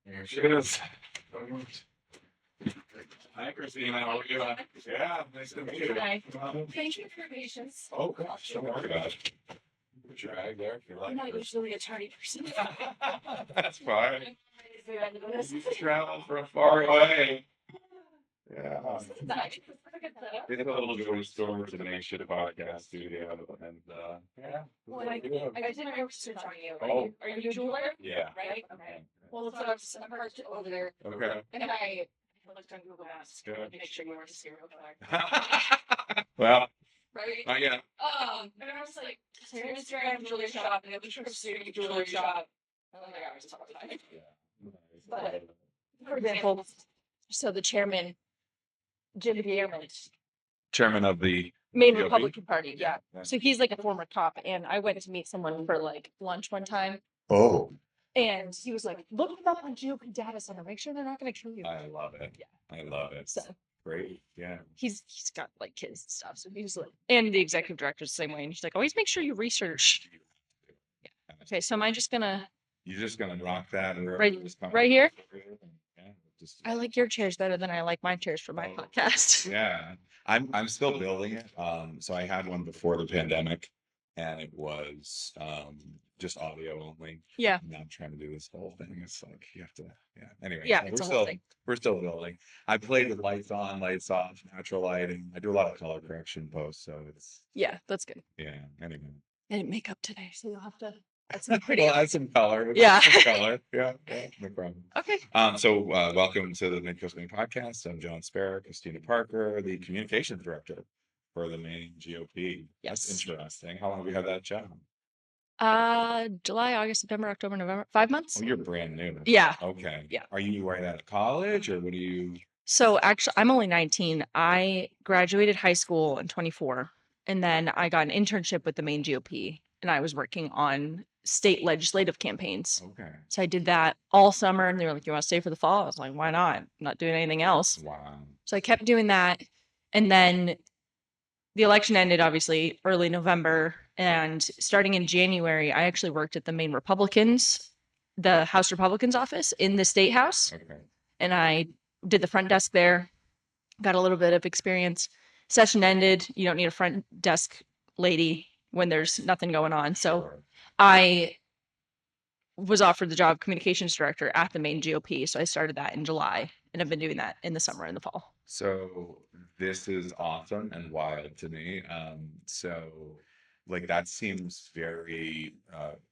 Here she is. Hi, Kristina. How are you? Yeah, nice to meet you. Hi. Thank you for your patience. Oh, gosh, don't worry about it. Put your bag there if you like. I'm not usually a tardy person. That's fine. You traveled from far away. Yeah. It's a little joy storage in the makeshift podcast studio, and yeah. Well, I did my research on you. Oh. Are you a jeweler? Yeah. Right? Okay. Well, so I'm parked over there, Okay. and I looked on Google Maps to Good. make sure you weren't a serial killer. Well, Right? yeah. And I was like, is your Instagram jewelry shop and the Trip City jewelry shop? Oh my God, I was talking about it. But, for example, so the chairman, Jim Bierman, Chairman of the Maine GOP? Republican Party, yeah. Yeah. So he's like a former cop, and I went to meet someone for like lunch one time, Oh, and he was like, "Look them up on GOP data center. Make sure they're not going to kill you." I love it. Yeah. I love it. So Great. Yeah. he's got like kids and stuff, so he's like, and the executive director's the same way, and he's like, always make sure you research. Yeah. Okay, so am I just gonna You're just gonna rock that and right here? Yeah. Just I like your chairs better than I like my chairs for my podcast. yeah. I'm still building it. So I had one before the pandemic, and it was just audio only. Yeah. Now I'm trying to do this whole thing. It's like you have to, yeah. Anyway, Yeah, so it's a we're whole still thing. we're still building. I played with lights on, lights off, natural lighting. I do a lot of color correction posts, so it's Yeah, that's good. yeah. Anyway, I didn't make up today, so you'll have to add some pretty. we'll add some color. Yeah. Color. Yeah, no problem. Okay. So welcome to the Midcoast Maine podcast. I'm John Sparrow, Kristina Parker, the communications director for the Maine GOP. That's Yes. interesting. How long have you had that job? July, August, September, October, November, 5 months. Oh, you're brand new. Yeah. Okay. Yeah. Are you right out of college, or what do you? So actually, I'm only 19. I graduated high school in 24, and then I got an internship with the Maine GOP, and I was working on state legislative campaigns. Okay. So I did that all summer, and they were like, "You want to stay for the fall?" I was like, "Why not? I'm not doing anything else." Wow. So I kept doing that, and then the election ended obviously early November, and starting in January, I actually worked at the Maine Republicans, the House Republicans office in the state house, Okay. and I did the front desk there, got a little bit of experience. Session ended. You don't need a front desk lady when there's nothing going on. So Sure. I was offered the job of communications director at the Maine GOP. So I started that in July, and I've been doing that in the summer and the fall. So this is awesome and wild to me. So like that seems very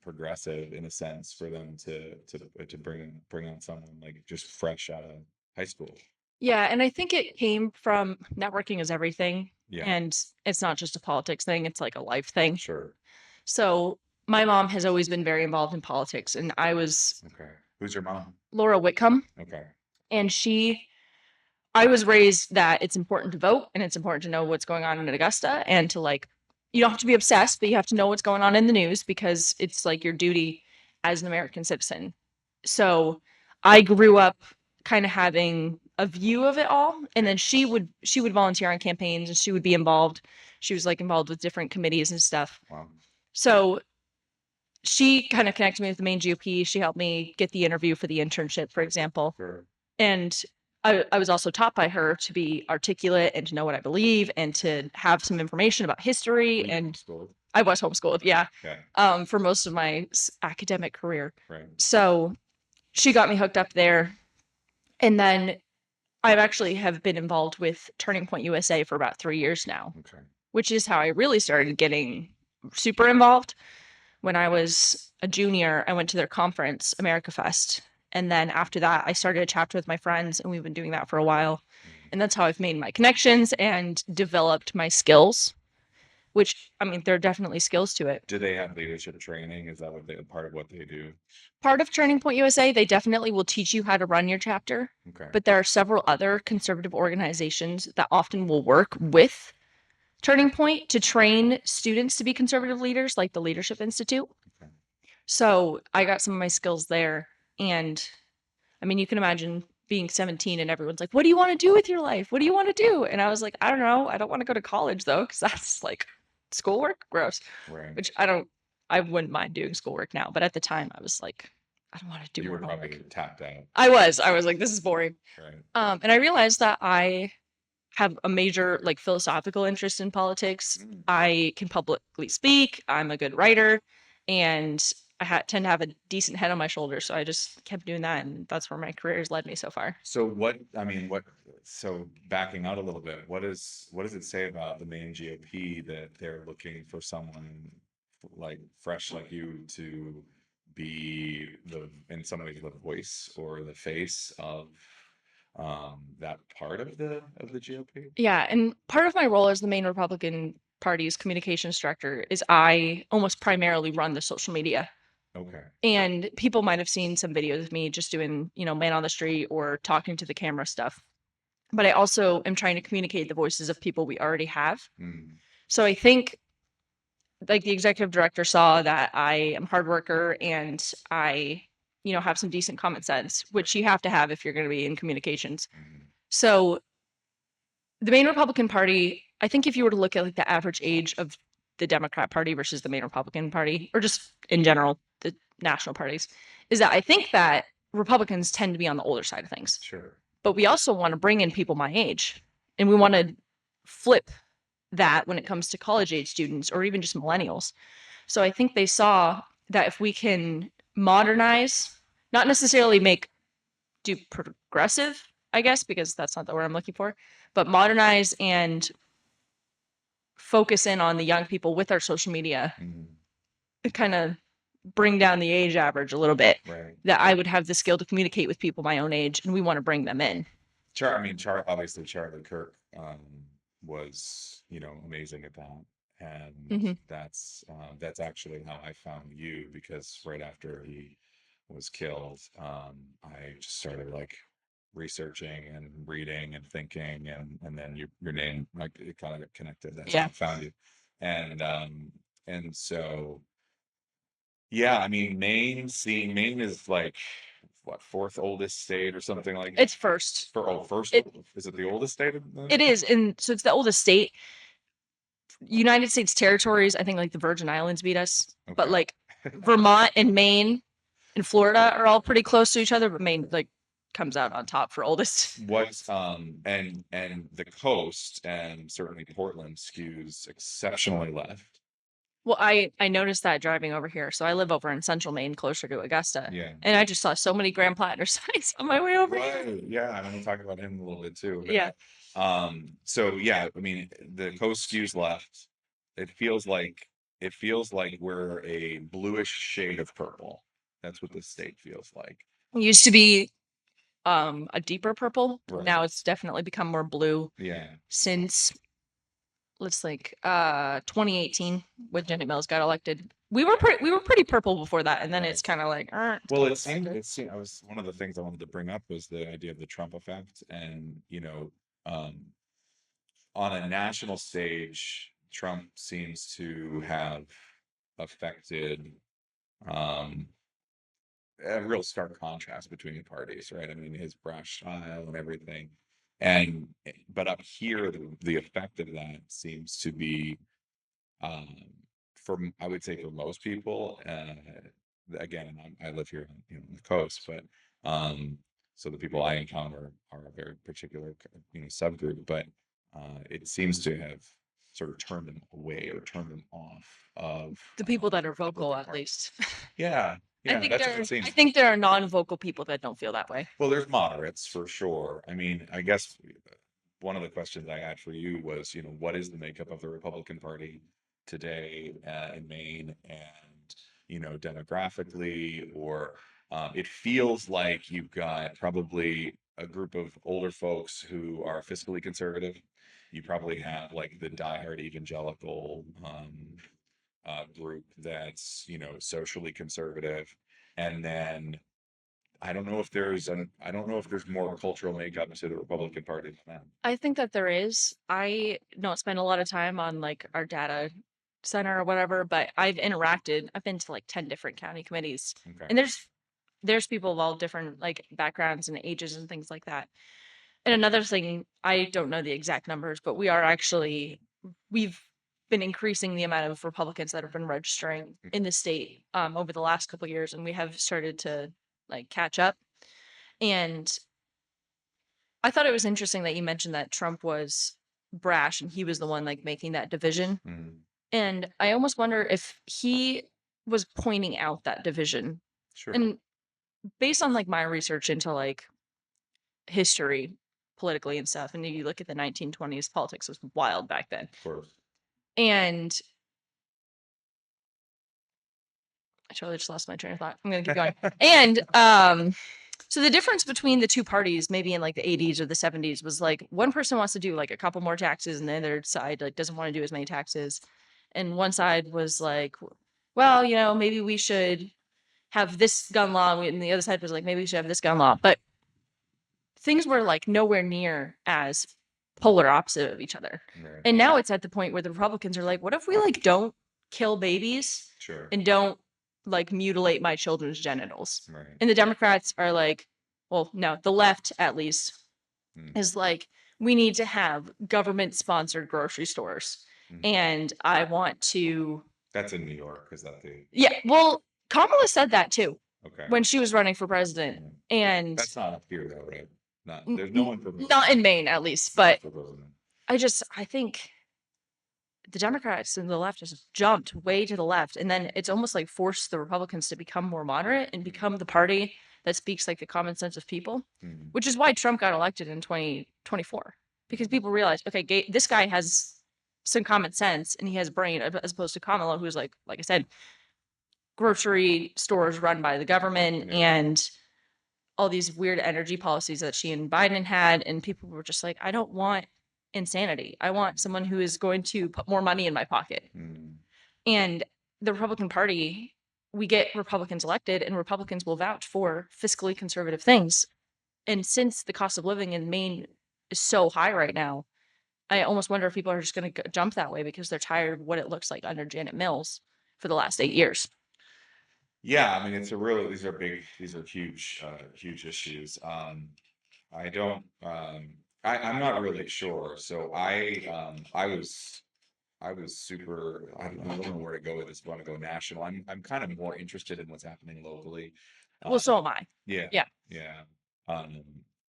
progressive in a sense for them to bring on someone like just fresh out of high school. Yeah, and I think it came from networking is everything. Yeah. And it's not just a politics thing, it's like a life thing. Sure. So my mom has always been very involved in politics, and I was Okay. Who's your mom? Laura Whitcomb, Okay. and I was raised that it's important to vote and it's important to know what's going on in Augusta, and to like, you don't have to be obsessed, but you have to know what's going on in the news because it's like your duty as an American citizen. So I grew up kind of having a view of it all, and then she would volunteer on campaigns, and she would be involved. She was like involved with different committees and stuff. Wow. So she kind of connected me with the Maine GOP. She helped me get the interview for the internship, for example. Sure. And I was also taught by her to be articulate and to know what I believe and to have some information about history. And I was homeschooled, yeah. Okay. For most of my academic career. Right. So she got me hooked up there. And then I've actually have been involved with Turning Point USA for about 3 years now. Okay. Which is how I really started getting super involved. When I was a junior, I went to their conference, America Fest. And then after that, I started a chapter with my friends, and we've been doing that for a while. And that's how I've made my connections and developed my skills, which, I mean, there are definitely skills to it. Do they have leadership training? Is that part of what they do? Part of Turning Point USA, they definitely will teach you how to run your chapter. Okay. But there are several other conservative organizations that often will work with Turning Point to train students to be conservative leaders, like the Leadership Institute. Okay. So I got some of my skills there. And I mean, you can imagine being 17 and everyone's like, "What do you want to do with your life? What do you want to do?" And I was like, "I don't know. I don't want to go to college though, because that's like schoolwork, gross." Right. Which I wouldn't mind doing schoolwork now. But at the time I was like, I don't want to do You more were probably homework. tapped out, I was like, this is boring. right? And I realized that I have a major like philosophical interest in politics. Mm. I can publicly speak. I'm a good writer, and tend to have a decent head on my shoulders. So I just kept doing that, and that's where my career has led me so far. So what, I mean, so backing out a little bit, what does it say about the Maine GOP that they're looking for someone like fresh like you to be in some ways, the voice or the face of that part of the GOP? Yeah, and part of my role as the Maine Republican Party's communications director is I almost primarily run the social media. Okay. And people might have seen some videos of me just doing, man on the street or talking to the camera stuff. But I also am trying to communicate the voices of people we already have. Mm. So I think like the executive director saw that I am a hard worker and I, have some decent common sense, which you have to have if you're going to be in communications. Mm. So the Maine Republican Party, I think if you were to look at like the average age of the Democrat Party versus the Maine Republican Party, or just in general, the national parties, is that I think that Republicans tend to be on the older side of things. Sure. But we also want to bring in people my age. And we want to flip that when it comes to college age students or even just millennials. So I think they saw that if we can modernize, not necessarily do progressive, I guess, because that's not the word I'm looking for, but modernize and focus in on the young people with our social media, Mm. kind of bring down the age average a little bit. Right. That I would have the skill to communicate with people my own age, and we want to bring them in. I mean, obviously Charlie Kirk was, amazing at that. And that's actually how I found you, because right after he was killed, I just started like researching and reading and thinking, and then your name, like, it kind of got connected. That's how Yeah, I found you. And so yeah, I mean, Maine is like what, fourth oldest state or something like it's first. first, It is it the oldest state of it is, and so it's the oldest state. United States territories, I think like the Virgin Islands beat us, but Okay. like Vermont and Maine and Florida are all pretty close to each other, but Maine like comes out on top for oldest. What's and the coast, and certainly Portland, skews exceptionally left. Well, I noticed that driving over here. So I live over in central Maine, closer to Augusta. Yeah. And I just saw so many Grand Platinum signs on my way over here. Right. Yeah, I'm gonna talk about him a little bit too. But, Yeah. so yeah, I mean, the coast skews left. It feels like we're a bluish shade of purple. That's what the state feels like. It used to be a deeper purple. Right. Now it's definitely become more blue Yeah. since let's like 2018 when Jenny Mills got elected. We were pretty purple before that, and then it's Right. kind of like Well, I was one of the things I wanted to bring up was the idea of the Trump effect, and on a national stage, Trump seems to have affected um, a real stark contrast between parties, right? I mean, his brash style and everything, and but up here, the effect of that seems to be, um, I would say, for most people, again, and I live here on the coast, but so the people I encounter are a very particular subgroup, but it seems to have sort of turned them away or turned them off of the people that are vocal Republican at Party. least. Yeah, I yeah, think that's what it seems. there are non-vocal people that don't feel that way. Well, there's moderates for sure. I mean, I guess one of the questions I had for you was, what is the makeup of the Republican Party today, in Maine, and demographically, or it feels like you've got probably a group of older folks who are fiscally conservative. You probably have like the diehard evangelical group that's socially conservative, and then I don't know if there's more cultural makeup to the Republican Party than that. I think that there is. I don't spend a lot of time on like our data center or whatever, but I've interacted. I've been to like 10 different county committees. Okay. And there's people of all different like backgrounds and ages and things like that. And another thing, I don't know the exact numbers, but we've been increasing the amount of Republicans that have been registering in the state over the last couple of years, and we have started to like catch up. And I thought it was interesting that you mentioned that Trump was brash and he was the one like making that division. Mhm. And I almost wonder if he was pointing out that division. Sure. And based on like my research into like history politically and stuff, and you look at the 1920s, politics was wild back then. Of course. And I totally just lost my train of thought. I'm gonna keep going. And so the difference between the two parties, maybe in like the 80s or the 70s, was like one person wants to do like a couple more taxes, and the other side like doesn't want to do as many taxes. And one side was like, well, you know, maybe we should have this gun law, and the other side was like, maybe we should have this gun law. But things were like nowhere near as polar opposite of each other. Right. And now it's at the point where the Republicans are like, what if we like don't kill babies Sure. and don't like mutilate my children's genitals? Right. And the Democrats are like, well, no, the left at least Mm. is like, we need to have government sponsored grocery stores. Mm. And I want to. That's in New York. Is that the? Yeah. Well, Kamala said that too Okay. when she was running for president. Mm. And That's not up here though, right? Not, there's no one for not in Maine, at least. But for president. I think the Democrats and the left just jumped way to the left. And then it's almost like forced the Republicans to become more moderate and become the party that speaks like the common sense of people, Mhm. which is why Trump got elected in 2024. Because people realized, okay, this guy has some common sense and he has brain, as opposed to Kamala, who's like I said, grocery stores run by the government Yeah. and all these weird energy policies that she and Biden had. And people were just like, I don't want insanity. I want someone who is going to put more money in my pocket. Mm. And the Republican Party, we get Republicans elected, and Republicans will vouch for fiscally conservative things. And since the cost of living in Maine is so high right now, I almost wonder if people are just going to jump that way because they're tired of what it looks like under Janet Mills for the last 8 years. Yeah, I mean, it's a really, these are huge, huge issues. I don't, I'm not really sure. So I was super, I don't know where to go with this. Want to go national. I'm kind of more interested in what's happening locally. Well, so am I. Yeah. Yeah. Yeah. Um,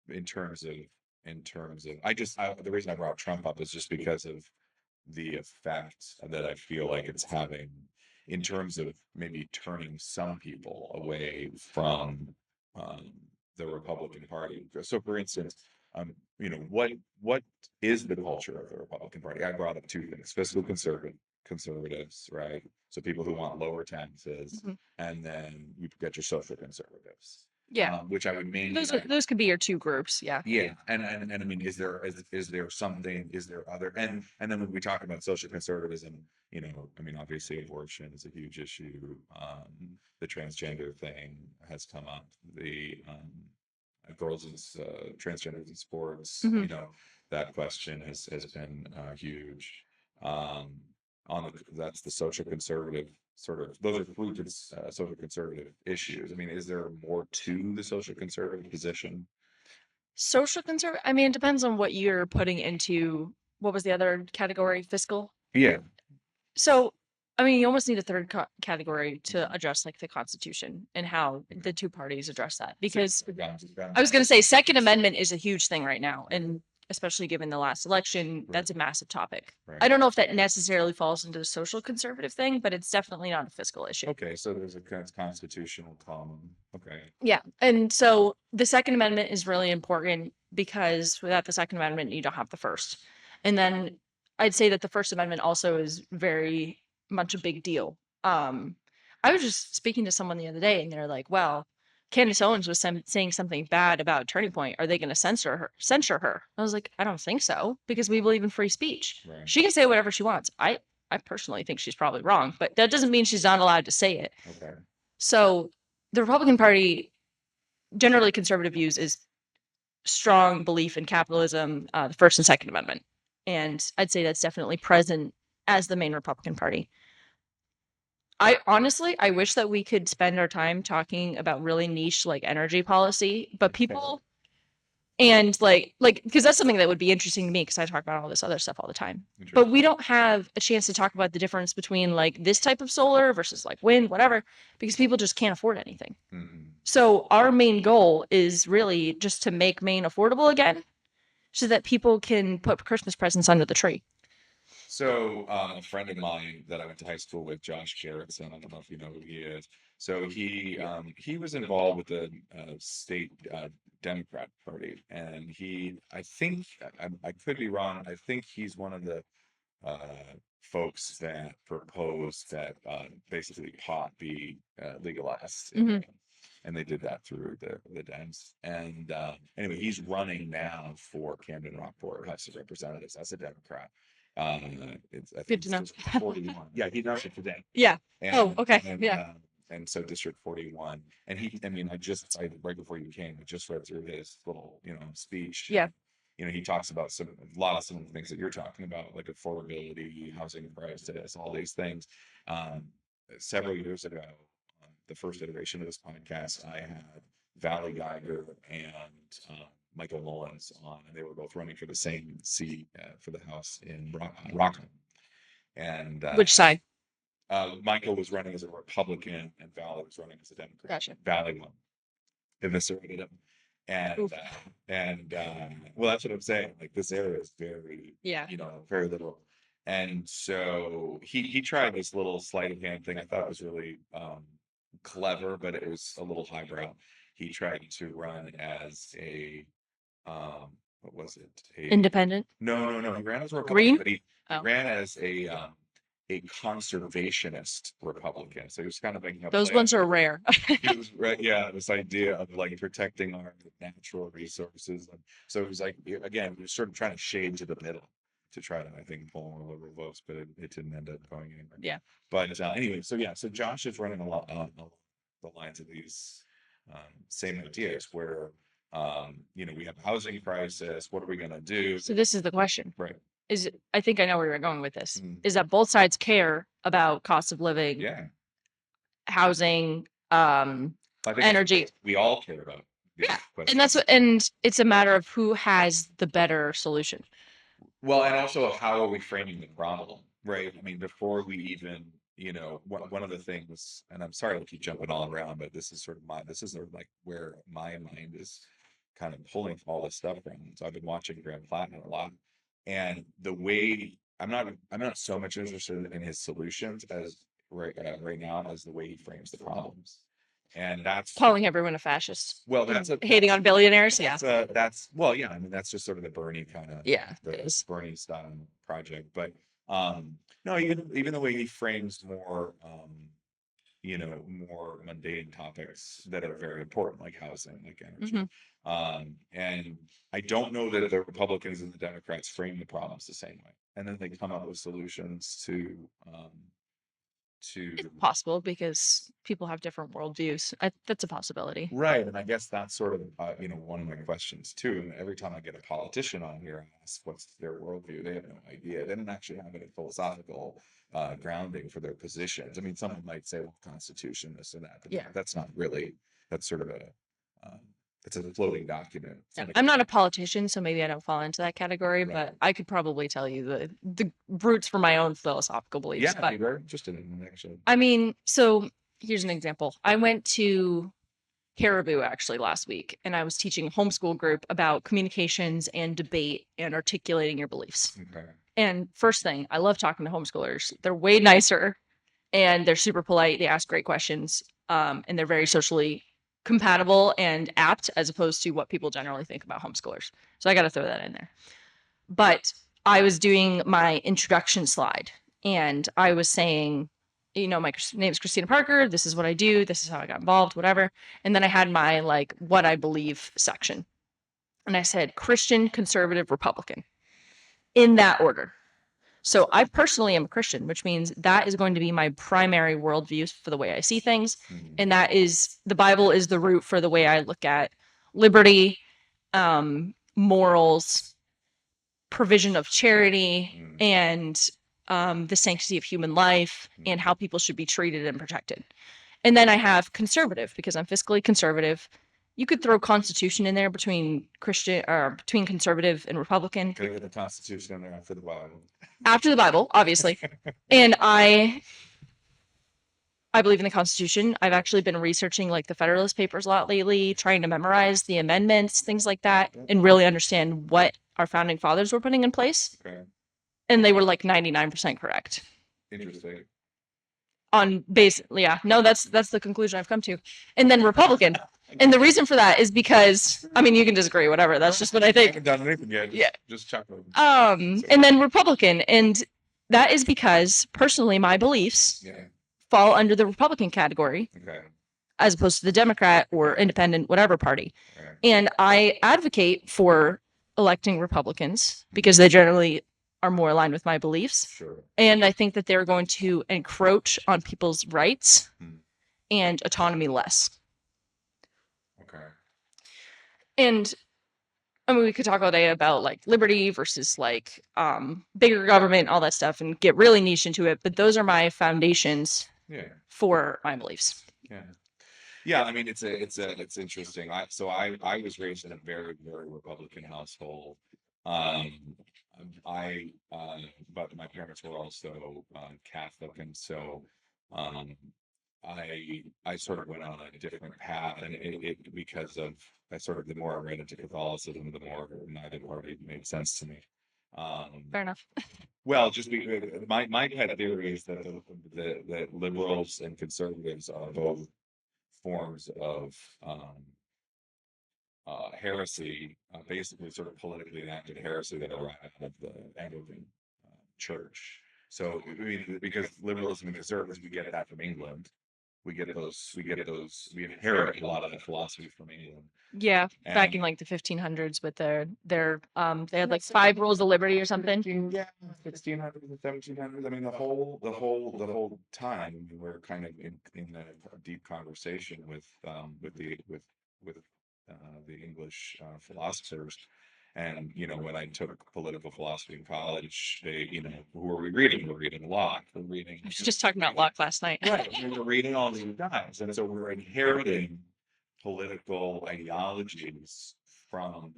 in terms of, the reason I brought Trump up is just because of the effect that I feel like it's having in terms of maybe turning some people away from the Republican Party. So, for instance, what is the culture of the Republican Party? I brought up two things: fiscal conservatives, right? So people who want lower taxes, Mhm. and then you get your social conservatives. Yeah. Which I would mainly Those could be your two groups. Yeah. yeah, and I mean, is there something? Is there other? And then when we talk about social conservatism, I mean, obviously abortion is a huge issue. The transgender thing has come up. The girls and transgenders in sports, Mhm. that question has been huge. That's the social conservative sort of, those are three social conservative issues. I mean, is there more to the social conservative position? Social conservative. I mean, it depends on what you're putting into. What was the other category? Fiscal. Yeah. So, I mean, you almost need a third category to address like the Constitution and how the two parties address that. Because I was going to say, Second Amendment is a huge thing right now, and especially given the last election, that's a massive topic. Right. I don't know if that necessarily falls into the social conservative thing, but it's definitely not a fiscal issue. Okay, so there's a constitutional common. Okay. Yeah, and so the Second Amendment is really important because without the Second Amendment, you don't have the First. And then I'd say that the First Amendment also is very much a big deal. I was just speaking to someone the other day, and they're like, "Well, Candace Owens was saying something bad about Turning Point. Are they going to censor her? Censure her?" I was like, "I don't think so, because we believe in free speech. Right. She can say whatever she wants." I personally think she's probably wrong, but that doesn't mean she's not allowed to say it. Okay. So the Republican Party, generally conservative views, is strong belief in capitalism, the First and Second Amendment. And I'd say that's definitely present as the main Republican Party. I honestly, I wish that we could spend our time talking about really niche like energy policy, but people And because that's something that would be interesting to me because I talk about all this other stuff all the time. But Interesting. we don't have a chance to talk about the difference between like this type of solar versus like wind, whatever, because people just can't afford anything. Mhm. So our main goal is really just to make Maine affordable again so that people can put Christmas presents under the tree. So, a friend of mine that I went to high school with, Josh Garrettson, I don't know if you know who he is. So he was involved with the state Democrat Party, and I think, I could be wrong. I think he's one of the folks that proposed that basically pot be legalized. Mhm. And they did that through the Dems. And anyway, he's running now for Camden Rockport House of Representatives as a Democrat. I think Good to it's know. District 41. Yeah, he announced it today. Yeah. Oh, And okay. and Yeah. and so District 41. And I mean, I right before you came, I just read through his little, speech. Yeah. He talks about a lot of some of the things that you're talking about, like affordability, housing prices, all these things. Um, Several years ago, the first iteration of this podcast, I had Valley Geiger and Michael Mullins on, and they were both running for the same seat for the House in Rockland. And Which side? Michael was running as a Republican, and Valley was running as a Democrat. Gotcha. Valley won, eviscerated him, and Oof. well, that's what I'm saying. Like this area is very, Yeah. very liberal, and so he tried this little sleight of hand thing. I thought it was really clever, but it was a little highbrow. He tried to run as a what was it? Independent. No. He ran as a Green? Republican, but he Oh. ran as a conservationist Republican. So he was kind of making a Those play ones are rare. he was right, yeah, this idea of like protecting our natural resources. And so it was like, again, we were sort of trying to shade to the middle to try to, I think, pull more liberal votes, but it didn't end up going anywhere. Yeah. But anyway, so yeah, so Josh is running a lot the lines of these same ideas where, we have a housing crisis. What are we going to do? So this is the question. Right. I think I know where you're going with this. Mm. Is that both sides care about cost of living, Yeah. housing, I think energy. we all care about these Yeah. questions. And it's a matter of who has the better solution. Well, and also how are we framing the problem, right? I mean, before we even, one of the things, and I'm sorry to keep jumping all around, but this is sort of like where my mind is kind of pulling all this stuff from. So I've been watching Graham Platinum a lot, and the way I'm not so much interested in his solutions as right now as the way he frames the problems, and that's Calling everyone a fascist. well, Hating on billionaires. Yeah. That's well, yeah. I mean, that's just sort of the Bernie kind of Yeah. the It is. Bernie style project. But no, even the way he frames more more mundane topics that are very important, like housing, like energy. Mhm. And I don't know that the Republicans and the Democrats frame the problems the same way, and then they come up with solutions to It's possible because people have different worldviews. That's a possibility. right. And I guess that's sort of one of my questions too. And every time I get a politician on here, I ask what's their worldview. They have no idea. They don't actually have any philosophical grounding for their positions. I mean, someone might say, well, Constitution, this or that, but Yeah. that's not really. That's sort of it's a floating document. Yeah, I'm not a politician, so maybe I don't fall into that category, Right. but I could probably tell you the roots for my own philosophical beliefs. Yeah, I'd But be very interested in it, actually. I mean, so here's an example. I went to Caribou actually last week, and I was teaching a homeschool group about communications and debate and articulating your beliefs. Okay. And first thing, I love talking to homeschoolers. They're way nicer and they're super polite. They ask great questions, and they're very socially compatible and apt as opposed to what people generally think about homeschoolers. So I got to throw that in there. But I was doing my introduction slide and I was saying, my name is Kristina Parker. This is what I do. This is how I got involved, whatever. And then I had my like what I believe section. And I said Christian, conservative, Republican in that order. So I personally am a Christian, which means that is going to be my primary worldview for the way I see things. Mhm. And that is the Bible is the root for the way I look at liberty, morals, provision of charity, Mm. and the sanctity of human life and how people should be treated and protected. And then I have conservative because I'm fiscally conservative. You could throw Constitution in there between Christian or between conservative and Republican. Gotta get the Constitution in there after the Bible. After the Bible, obviously. And I believe in the Constitution. I've actually been researching like the Federalist Papers a lot lately, trying to memorize the amendments, things like that, and really understand what our founding fathers were putting in place. Okay, And they were like 99% correct. interesting. On base, yeah, no, that's the conclusion I've come to. And then Republican. And the reason for that is because, I mean, you can disagree, whatever. That's just what I I think. haven't done anything yet. Yeah. Just chuckling. And then Republican, and that is because personally my beliefs Yeah. fall under the Republican category Okay. as opposed to the Democrat or independent, whatever party. Okay. And I advocate for electing Republicans because they generally are more aligned with my beliefs. Sure. And I think that they're going to encroach on people's rights Hmm. and autonomy less. Okay. And I mean, we could talk all day about like liberty versus like bigger government, all that stuff, and get really niche into it. But those are my foundations Yeah. for my beliefs. Yeah. Yeah, I mean it's interesting. I was raised in a very, very Republican household. Um but my parents were also Catholic, and so um I sort of went on a different path, and it because of I sort of the more I read into Catholicism, the more neither party made sense to me. Fair enough. Well, just my pet theory is that that liberals and conservatives are both forms of heresy, basically sort of politically enacted heresy that arrived out of the Anglican church. So, I mean, because liberalism and conservatism, we get that from England. We inherit a lot of that philosophy from England. Yeah, back And in like the 1500s with their they had like 5 rules of liberty or something. yeah, 1600s and 1700s. I mean, the whole time we're kind of in a deep conversation with with the English philosophers. And when I took political philosophy in college, who were we reading? We're reading Locke. We're reading. I was just talking about Locke last night. Right. We were reading all these guys, and so we're inheriting political ideologies from,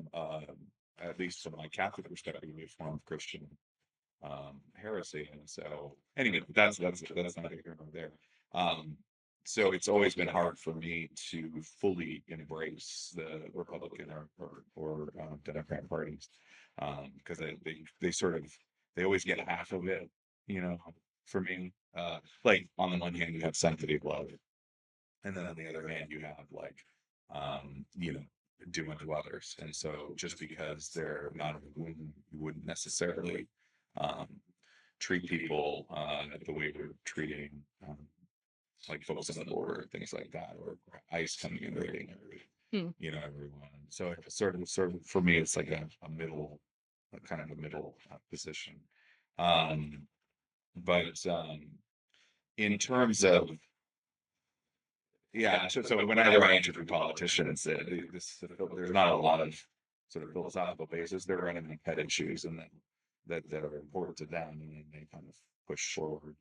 at least from my Catholic perspective, a form of Christian heresy. And so, anyway, that's not here nor there. So it's always been hard for me to fully embrace the Republican or Democrat parties, because they sort of they always get half of it, for me. Like on the one hand, you have sanctity of love, and then on the other hand, you have like, you know, do unto others. And so just because they're not you wouldn't necessarily um, treat people the way we're treating like folks on the border, things like that, or ICE coming and raiding Hmm. everyone. So it's sort of for me, it's like a middle, a kind of a middle position. Um, but in terms of yeah, so whenever I interview politicians, there's not a lot of sort of philosophical basis. They're running on pet issues, and then that are important to them, and then they kind of push forward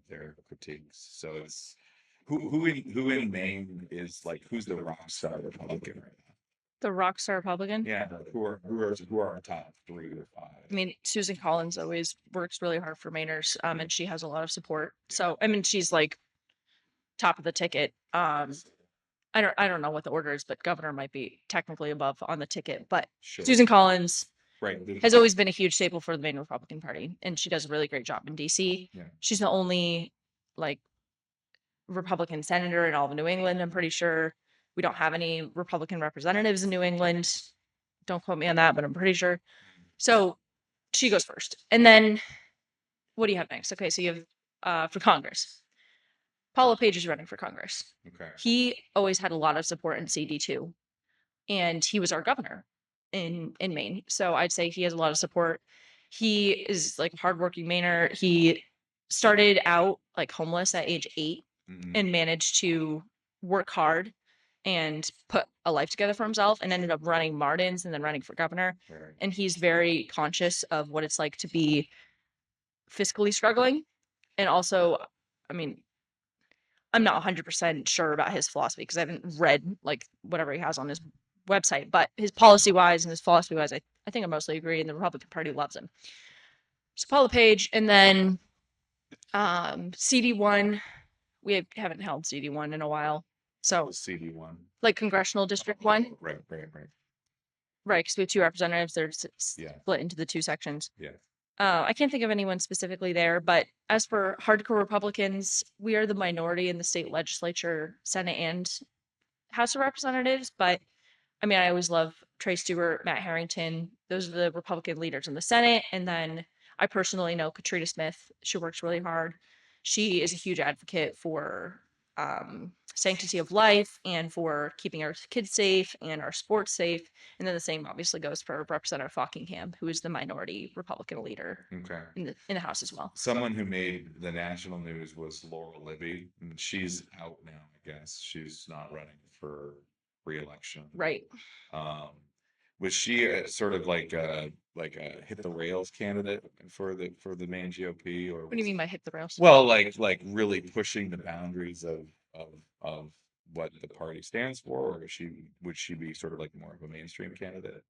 their critiques. So it's who in Maine is like who's the rock star Republican right now? The rock star Republican. Yeah, who are our top 3 or 5? I mean, Susan Collins always works really hard for Mainers, and she has a lot of support. So, I mean, she's like top of the ticket. I don't know what the order is, but governor might be technically above on the ticket. But Sure. Susan Collins Right. has always been a huge staple for the Maine Republican Party, and she does a really great job in DC. Yeah. She's the only like Republican senator in all of New England, I'm pretty sure. We don't have any Republican representatives in New England. Don't quote me on that, but I'm pretty sure. So she goes first. And then what do you have next? Okay, so you have for Congress. Paul LePage is running for Congress. Okay. He always had a lot of support in CD2, and he was our governor in Maine. So I'd say he has a lot of support. He is like a hardworking Mainer. He started out like homeless at age 8 Mhm. and managed to work hard and put a life together for himself, and ended up running Martin's and then running for governor. Right. And he's very conscious of what it's like to be fiscally struggling. And also, I mean, I'm not 100% sure about his philosophy because I haven't read like whatever he has on his website, but his policy wise and his philosophy wise, I think I mostly agree, and the Republican Party loves him. So Paul LePage, and then CD1. We haven't held CD1 in a while, so CD1. like congressional district one, Right. right? Because we have two representatives. They're Yeah. split into the two sections. Yeah. I can't think of anyone specifically there, but as for hardcore Republicans, we are the minority in the state legislature, Senate, and House of Representatives. But I mean, I always love Trey Stewart, Matt Harrington. Those are the Republican leaders in the Senate. And then I personally know Katrina Smith. She works really hard. She is a huge advocate for sanctity of life and for keeping our kids safe and our sports safe. And then the same obviously goes for Representative Fockingham, who is the minority Republican leader Okay. in the House as well. Someone who made the national news was Laura Libby, and she's out now, I guess. She's not running for re-election. Right. Was she sort of like a hit the rails candidate for the Maine GOP, or What do you mean by hit the rails? well, like really pushing the boundaries of what the party stands for, or would she be sort of like more of a mainstream candidate?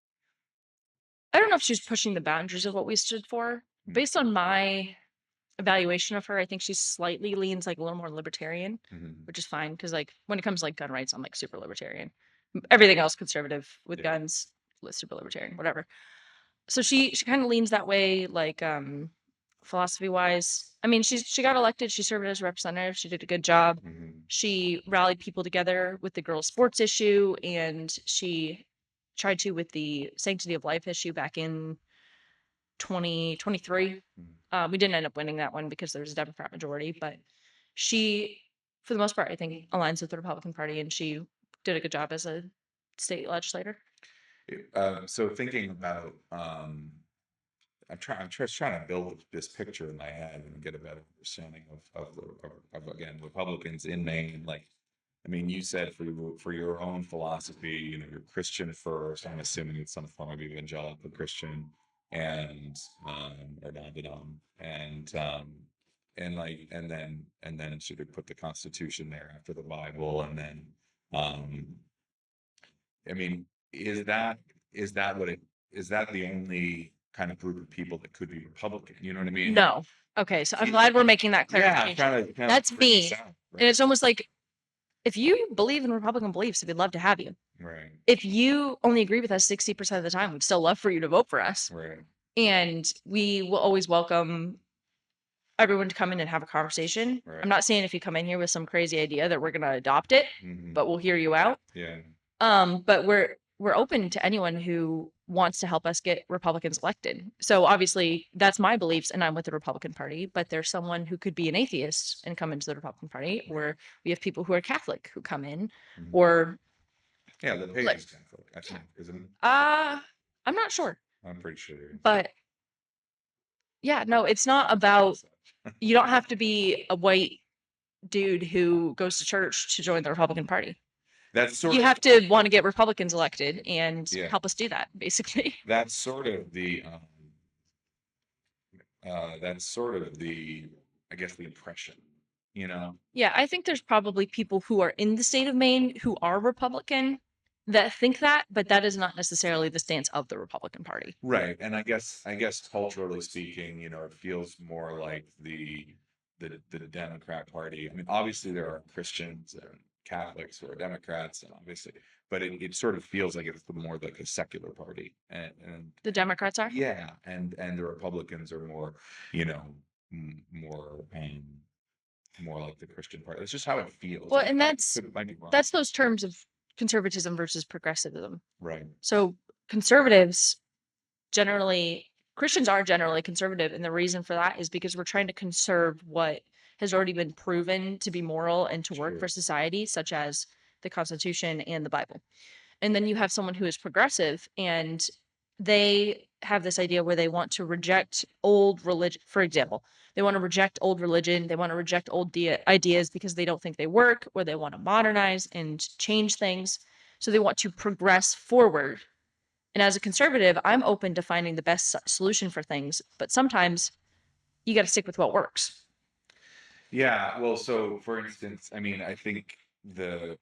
I don't know if she's pushing the boundaries of what we stood for. Based on my evaluation of her, I think she slightly leans like a little more libertarian, which is fine because like when it comes to like gun rights, I'm like super libertarian. Everything else conservative with guns, super libertarian, whatever. So she kind of leans that way, like philosophy wise. I mean, she got elected. She served as a representative. She did a good job. She rallied people together with the girls' sports issue, and she tried to with the sanctity of life issue back in 2023. We didn't end up winning that one because there was a Democrat majority, but she, for the most part, I think aligns with the Republican Party, and she did a good job as a state legislator. So thinking about, I'm just trying to build this picture in my head and get a better understanding of again, Republicans in Maine. Like, I mean, you said for your own philosophy, you're Christian first. I'm assuming it's some form of evangelical Christian, and or non-denom, and like, and then sort of put the Constitution there after the Bible, and then, um, I mean, is that what it is that the only kind of group of people that could be Republican? You know what I mean? No. Okay, so I'm glad we're making that Yeah, I'm clarification. trying to That's bring this me. out, And it's almost like if you believe in Republican beliefs, we'd love to have you. right, If you only agree with us 60% of the time, we'd still love for you to vote for us. right, And we will always welcome everyone to come in and have a conversation. right. I'm not saying if you come in here with some crazy idea that we're going to adopt it, but we'll hear you out. Yeah. But we're open to anyone who wants to help us get Republicans elected. So obviously that's my beliefs and I'm with the Republican Party, but there's someone who could be an atheist and come into the Republican Party, or we have people who are Catholic who come in, or yeah, the pagan's Catholic, I think, isn't it? I'm not sure. I'm pretty sure. But yeah, no, it's not about, you don't have to be a white dude who goes to church to join the Republican Party. That's sort you of, have to want to get Republicans elected and Yeah. help us do that, basically. That's sort of the I guess the impression, Yeah, I think there's probably people who are in the state of Maine who are Republican that think that, but that is not necessarily the stance of the Republican Party. Right. And I guess culturally speaking, it feels more like the Democrat Party. I mean, obviously there are Christians and Catholics who are Democrats, and obviously, but it sort of feels like it's more like a secular party. And The Democrats are? yeah, and the Republicans are more, more more like the Christian party. That's just how it feels. Well, and Might be wrong. that's those terms of conservatism versus progressivism. Right. So conservatives generally, Christians are generally conservative, and the reason for that is because we're trying to conserve what has already been proven to be moral and to work True. for society, such as the Constitution and the Bible. And then you have someone who is progressive, and they have this idea where they want to reject old religion. For example, they want to reject old religion. They want to reject old ideas because they don't think they work, or they want to modernize and change things. So they want to progress forward. And as a conservative, I'm open to finding the best solution for things, but sometimes you got to stick with what works. Yeah, well, so for instance, I mean, I think the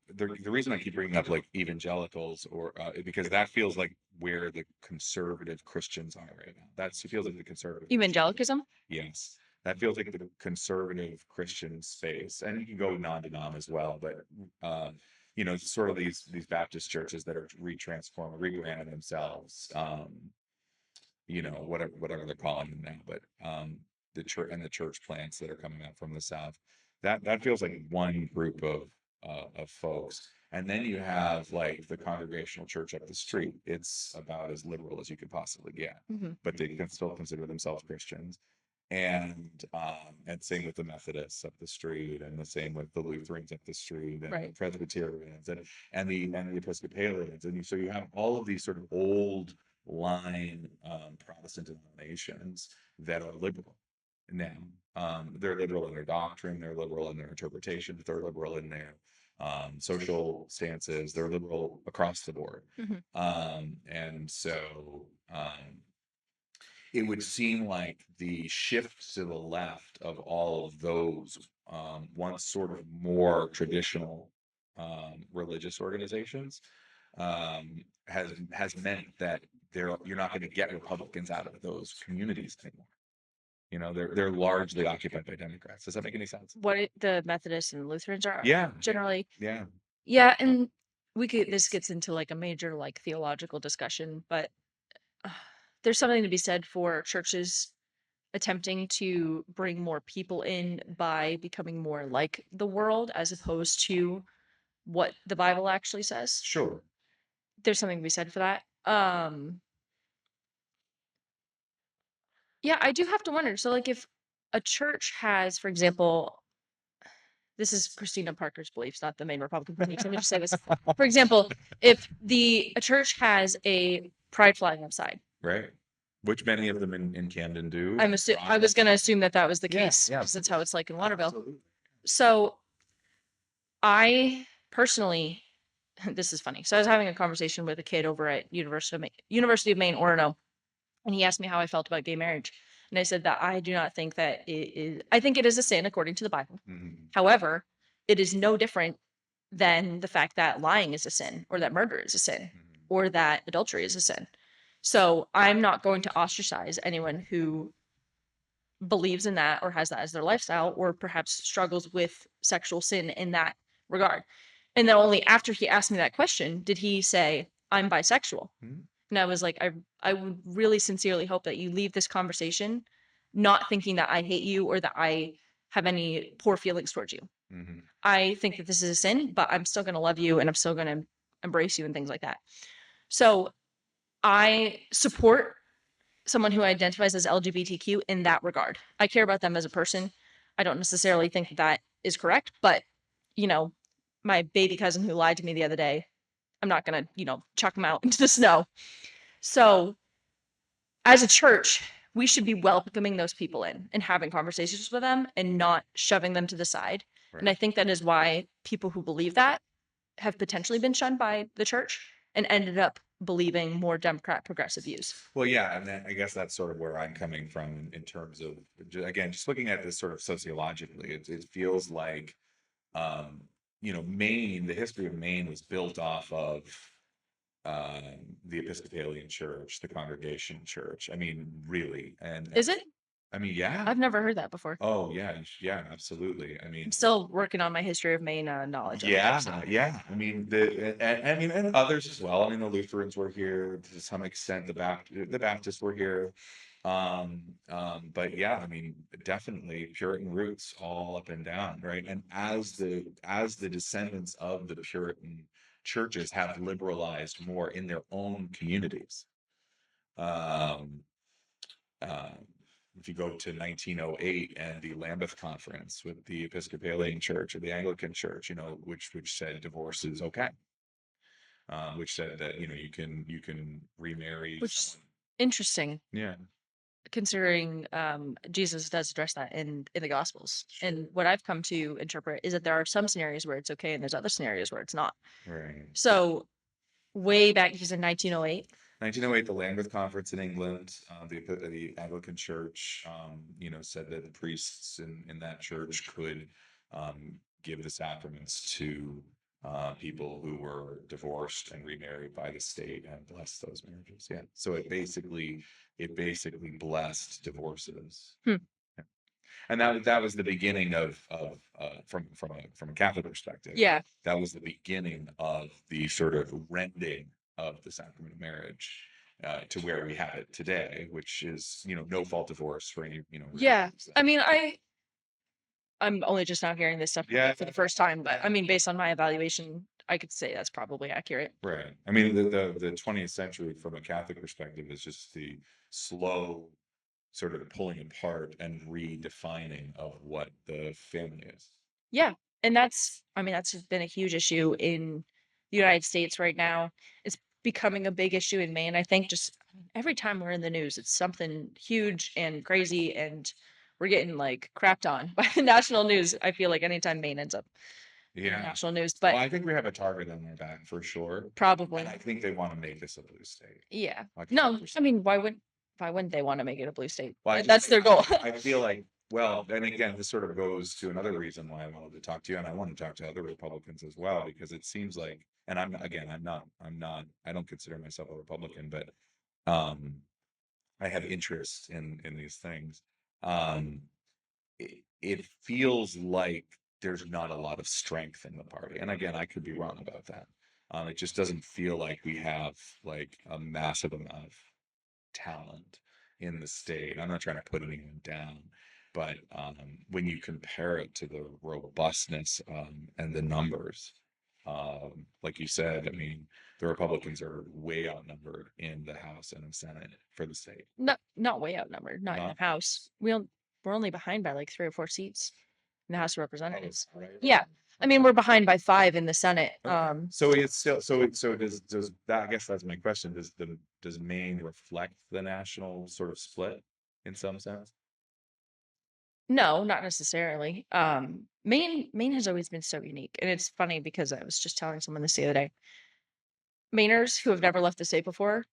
reason I keep bringing up like evangelicals or because that feels like where the conservative Christians are right now. That's it feels like the conservative Christian space. Evangelicism? Yes, that feels like the conservative Christian space, and you can go non-denom as well, but uh, sort of these Baptist churches that are retransforming, rebranding themselves. Whatever they're calling them now, but the church and the church plants that are coming out from the south. That feels like one group of folks. And then you have like the Congregational Church up the street. It's about as liberal as you could possibly get, Hmm. but they can still consider themselves Christians. And same with the Methodists up the street, and the same with the Lutherans up the street, and the Right. Presbyterians, and the Episcopalians, so you have all of these sort of old line Protestant denominations that are liberal now. They're liberal in their doctrine, they're liberal in their interpretations, they're liberal in their social stances, they're liberal across the board. Hmm. And so it would seem like the shift to the left of all of those once sort of more traditional religious organizations has meant that you're not going to get Republicans out of those communities anymore. They're largely occupied by Democrats. Does that make any sense? The Methodists and Lutherans are Yeah, generally. yeah, Yeah, and this gets into like a major like theological discussion, but uh, there's something to be said for churches attempting to bring more people in by becoming more like the world as opposed to what the Bible actually says. sure. There's something to be said for that. Yeah, I do have to wonder. So like if a church has, for example, this is Christina Parker's beliefs, not the Maine Republican beliefs. Let me just say this. For example, if a church has a pride flag outside, Right. Which many of them in Camden do. I was going to assume that that was the Yeah, case yeah, because that's how it's like in Waterville. absolutely. So I personally, this is funny. So I was having a conversation with a kid over at University of Maine, Orono, and he asked me how I felt about gay marriage. And I said that I do not think that it is, I think it is a sin according to the Bible. Mhm. However, it is no different than the fact that lying is a sin, or that murder is a sin, Mhm. or that adultery is a sin. So I'm not going to ostracize anyone who believes in that or has that as their lifestyle or perhaps struggles with sexual sin in that regard. And then only after he asked me that question did he say, I'm bisexual. Mhm. And I was like, I would really sincerely hope that you leave this conversation not thinking that I hate you or that I have any poor feelings towards you. Mhm. I think that this is a sin, but I'm still going to love you and I'm still going to embrace you and things like that. So I support someone who identifies as LGBTQ in that regard. I care about them as a person. I don't necessarily think that that is correct, but you know, my baby cousin who lied to me the other day, I'm not going to, chuck him out into the snow. So, as a church, we should be welcoming those people in and having conversations with them and not shoving them to the side. And I Right. think that is why people who believe that have potentially been shunned by the church and ended up believing more Democrat progressive views. Well, yeah, and then I guess that's sort of where I'm coming from in terms of, again, just looking at this sort of sociologically, it feels like, um, Maine, the history of Maine was built off of the Episcopalian Church, the Congregational Church. I mean, really, and Is it? I mean, yeah. I've never heard that before. Oh, yeah, yeah, absolutely. I I'm mean, still working on my history of Maine knowledge. yeah, yeah. I mean, and others as well. I mean, the Lutherans were here to some extent. The Baptists were here. But yeah, I mean, definitely Puritan roots all up and down, right? And as the descendants of the Puritan churches have liberalized more in their own communities, um, uh, if you go to 1908 and the Lambeth Conference with the Episcopalian Church or the Anglican Church, which said divorce is okay, which said that you can remarry Which is someone. interesting Yeah, considering Jesus does address that in the Gospels. And what I've come to interpret is that there are some scenarios where it's okay and there's other scenarios where it's not. right. So way back, he's in 1908. 1908, the Lambeth Conference in England, the Anglican Church, said that the priests in that church could give the sacraments to people who were divorced and remarried by the state and bless those marriages. Yeah. So it basically blessed divorces. Hmm. And that was the beginning from a Catholic perspective. Yeah. That was the beginning of the sort of rending of the sacrament of marriage to where we have it today, which is no fault divorce for any Yeah. I mean, I'm only just now hearing this stuff Yeah. for the first time, but I mean, based on my evaluation, I could say that's probably accurate. Right. I mean, the 20th century from a Catholic perspective is just the slow sort of pulling apart and redefining of what the family is. Yeah. And I mean, that's been a huge issue in the United States right now. It's becoming a big issue in Maine. I think just every time we're in the news, it's something huge and crazy, and we're getting like crapped on by the national news. I feel like anytime Maine ends up in the Yeah. national news, Well, but I think we have a target on their back for sure. probably. And I think they want to make this a blue state. Yeah. Like No, 100%. I mean, why wouldn't they want to make it a blue state? Well, That's their goal. I feel like, well, and again, this sort of goes to another reason why I wanted to talk to you, and I want to talk to other Republicans as well, because it seems like, and I don't consider myself a Republican, but I have interest in these things. Um, it feels like there's not a lot of strength in the party, and again, I could be wrong about that. It just doesn't feel like we have like a massive amount of talent in the state. I'm not trying to put anyone down, but when you compare it to the robustness and the numbers, like you said, I mean, the Republicans are way outnumbered in the House and the Senate for the state. Not way outnumbered, not in the House. We're only behind by like 3 or 4 seats in the House of Representatives. Right. Yeah. I mean, we're behind by 5 in the Senate. Okay. So it's still so does that, I guess that's my question. Does Maine reflect the national sort of split in some sense? No, not necessarily. Maine has always been so unique, and it's funny because I was just telling someone this the other day. Mainers who have never left the state before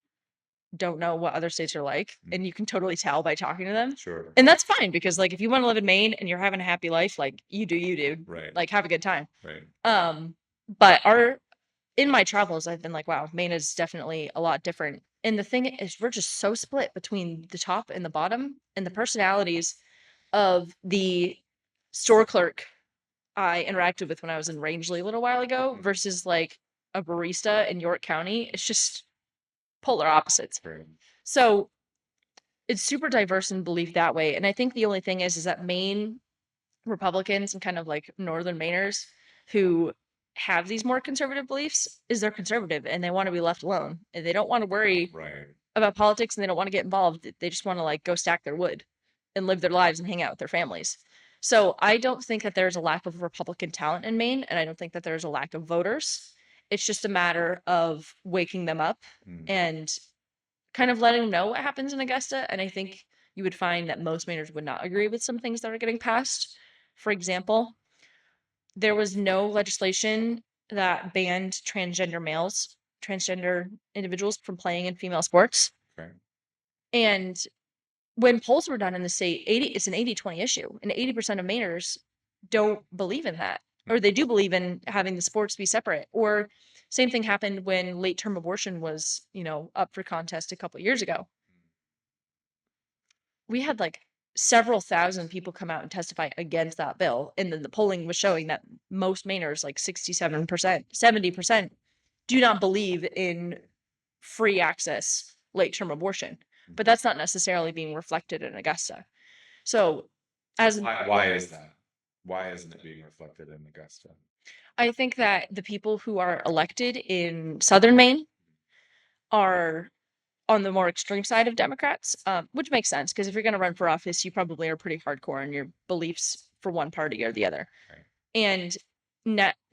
don't know what other states are like, and you can totally tell by talking to them. Sure. And that's fine because like if you want to live in Maine and you're having a happy life, like you do, Right. like have a good time. Right. But in my travels, I've been like, wow, Maine is definitely a lot different. And the thing is, we're just so split between the top and the bottom, and the personalities of the store clerk I interacted with when I was in Rangeley a little while ago versus like a barista in York County. It's just polar opposites. Right. So it's super diverse in belief that way. And I think the only thing is that Maine Republicans and kind of like Northern Mainers who have these more conservative beliefs is they're conservative and they want to be left alone. And they don't want to worry Right. about politics and they don't want to get involved. They just want to like go stack their wood and live their lives and hang out with their families. So I don't think that there's a lack of Republican talent in Maine, and I don't think that there's a lack of voters. It's just a matter of waking them up and kind of letting them know what happens in Augusta. And I think you would find that most Mainers would not agree with some things that are getting passed. For example, there was no legislation that banned transgender individuals from playing in female sports. Okay. And when polls were done in the state, it's an 80-20 issue, and 80% of Mainers don't believe in that, or they do believe in having the sports be separate. Or same thing happened when late term abortion was, up for contest a couple years ago. We had like several thousand people come out and testify against that bill, and then the polling was showing that most Mainers, like 67%, 70%, do not believe in free access late term abortion. But that's not necessarily being reflected in Augusta. So as Why is that? Why isn't it being reflected in Augusta? I think that the people who are elected in Southern Maine are on the more extreme side of Democrats, which makes sense because if you're going to run for office, you probably are pretty hardcore in your beliefs for one party or the other. Right. And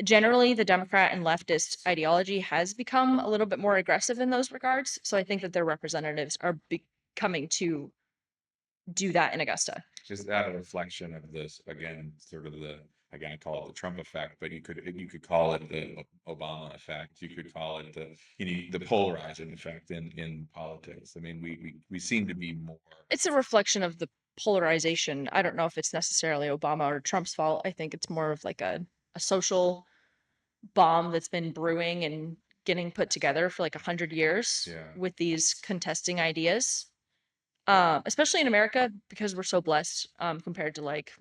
generally, the Democrat and leftist ideology has become a little bit more aggressive in those regards. So I think that their representatives are coming to do that in Augusta. Is that a reflection of this, again, sort of the again, I call it the Trump effect, but you could call it the Obama effect. You could call it the the polarizing effect in politics. I mean, we seem to be more. It's a reflection of the polarization. I don't know if it's necessarily Obama or Trump's fault. I think it's more of like a social bomb that's been brewing and getting put together for like 100 years Yeah. with these contesting ideas. Especially in America because we're so blessed compared to like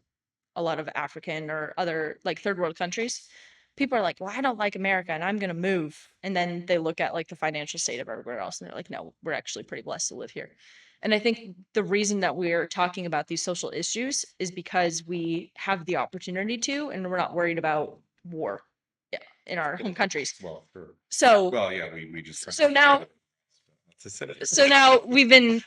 a lot of African or other like third world countries. People are like, well, I don't like America and I'm going to move. And then they look at like the financial state of everywhere else and they're like, no, we're actually pretty blessed to live here. And I think the reason that we're talking about these social issues is because we have the opportunity to, and we're not worried about war in our home countries. Well, sure. So, Well, yeah, we just so now, That's so now we've been,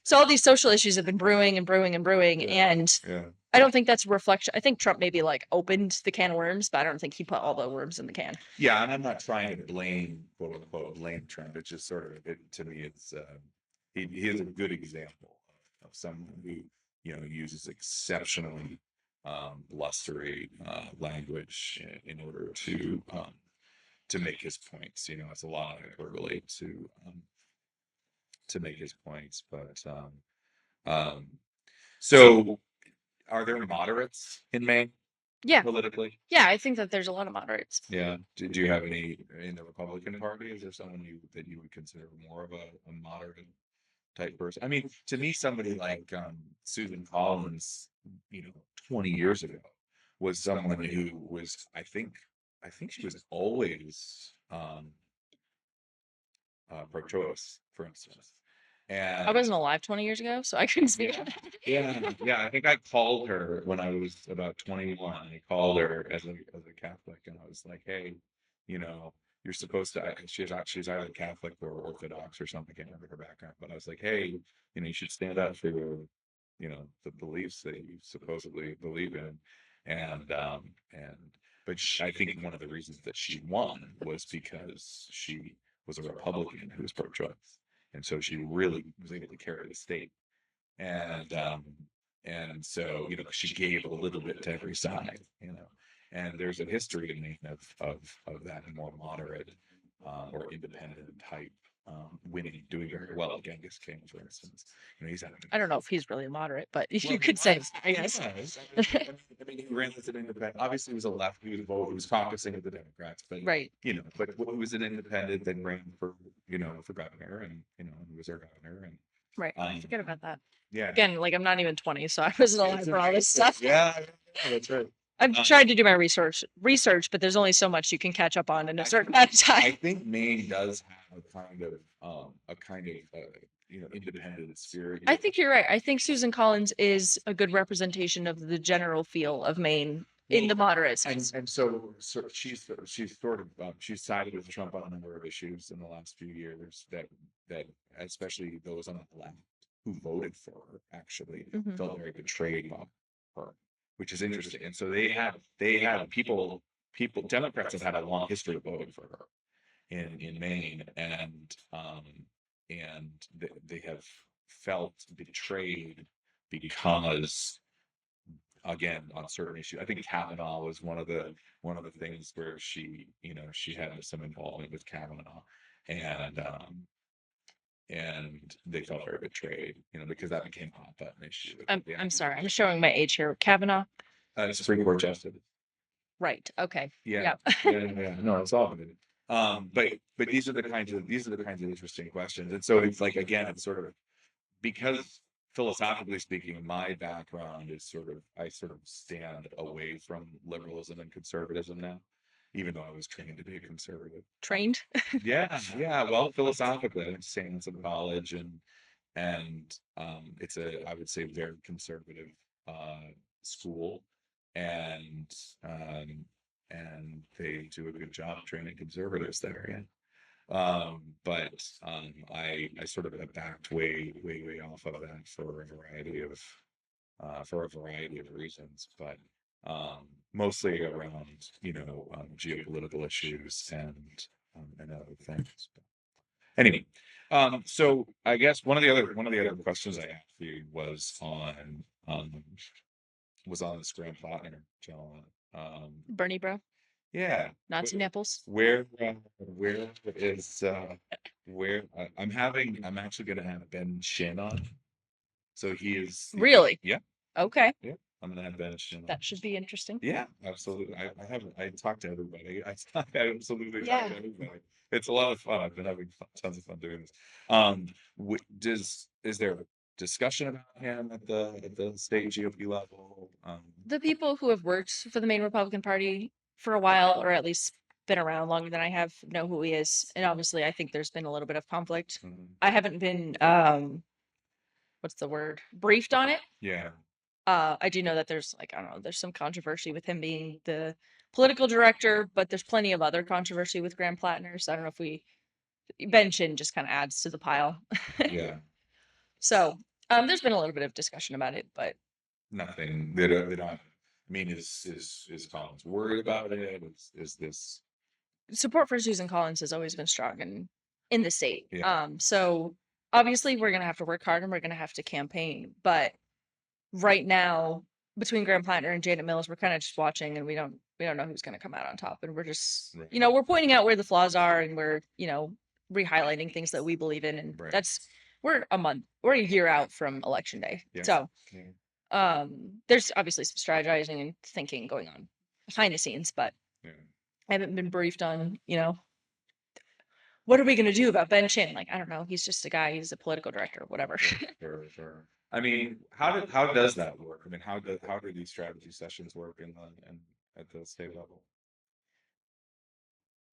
so all these social issues have been brewing and brewing and brewing. Yeah. And Yeah. I don't think that's a reflection. I think Trump maybe like opened the can of worms, but I don't think he put all the worms in the can. Yeah, and I'm not trying to blame, quote unquote, blame Trump. It's just sort of, to me, it's he is a good example of someone who uses exceptionally blustery language in order to make his points. It's a lot of hyperbole to make his points, but um, so are there moderates in Maine Yeah. politically? Yeah. I think that there's a lot of moderates. Yeah. Do you have any in the Republican Party? Is there someone that you would consider more of a moderate type person? I mean, to me, somebody like Susan Collins, 20 years ago, was someone who was, I think she was always pro-choice, for instance. And I wasn't alive 20 years ago, so I couldn't speak. yeah. I think I called her when I was about 21. I called her as a Catholic, and I was like, "Hey, you're supposed to." She's either Catholic or Orthodox or something. I can't remember her background, but I was like, "Hey, you should stand up for the beliefs that you supposedly believe in," and but I think one of the reasons that she won was because she was a Republican who was pro-choice, and so she really was able to carry the state. And so she gave a little bit to every side. And there's a history in Maine of that more moderate or independent type winning, doing very well. Like Genghis King, for instance. He's had I don't know if he's really moderate, but well, you he could say, was. I guess. He was. I mean, he ran as an independent. Obviously, he was a left. He was caucusing with the Democrats, but Right. but he was an independent. Then ran for for governor, and he was our governor, and Right. I forget about that. yeah. Again, like I'm not even 20, so I wasn't alive for all this stuff. Yeah, that's right. I've tried to do my research, but there's only so much you can catch up on in a certain amount of I time. think Maine does have a kind of independent spirit. I think you're right. I think Susan Collins is a good representation of the general feel of Maine in the moderate sense. And so she's sort of she's sided with Trump on a number of issues in the last few years that especially those on the left who voted for her actually Mhm. felt very betrayed by her, which is interesting. And so they had people Democrats have had a long history of voting for her in Maine, and they have felt betrayed because again on certain issues. I think Kavanaugh was one of the things where she had some involvement with Kavanaugh, and they felt very betrayed, because that became a hot button issue. I'm sorry. I'm showing my age here. Kavanaugh. Supreme Court justice. Right. Okay. Yeah. Yeah. No, it's all good. But these are the kinds of interesting questions, and so it's like again, it's sort of because philosophically speaking, my background is I sort of stand away from liberalism and conservatism now, even though I was trained to be a conservative. Trained. Yeah. Well, philosophically, I went to St. Vincent College, and it's I would say, very conservative school, and um, they do a good job training conservatives there. Yeah. But I sort of have backed way off of that for a variety of reasons, but mostly around geopolitical issues and other things. But anyway, so I guess one of the other questions I asked you was was on this Grand Platinum gentleman. Bernie bro, Yeah. Nazi nipples. Where is I'm actually gonna have Ben Shin on. So he is the Really? yeah, Okay. yeah. I'm gonna have Ben Shin on. That should be interesting. Yeah, absolutely. I haven't I talked to everybody. I absolutely talked Yeah. to everybody. It's a lot of fun. I've been having tons of fun doing this. Is there a discussion about him at the state GOP level? The people who have worked for the Maine Republican Party for a while, or at least been around longer than I have, know who he is. And obviously, I think there's been a little bit of conflict. Mhm. I haven't been, what's the word? Briefed on it. Yeah, I do know that there's like, I don't know, there's some controversy with him being the political director, but there's plenty of other controversy with Grand Platiners. I don't know if Ben Shin just kind of adds to the pile. yeah. So, there's been a little bit of discussion about it, but Nothing. They don't. I mean, is Collins worried about it? Is this? support for Susan Collins has always been strong in the state. Yeah. So obviously we're gonna have to work hard and we're gonna have to campaign. But right now, between Graham Plattner and Janet Mills, we're kind of just watching and we don't know who's gonna come out on top. And we're just, Right. we're pointing out where the flaws are and we're, re-highlighting things that we believe in. And Right. we're a year out from election day. Yeah. So Yeah. there's obviously some strategizing and thinking going on behind the scenes, but Yeah. I haven't been briefed on, what are we going to do about Ben Chin? Like, I don't know. He's just a guy. He's a political director, whatever. Sure. I mean, how does that work? I mean, how do these strategy sessions work in at the state level?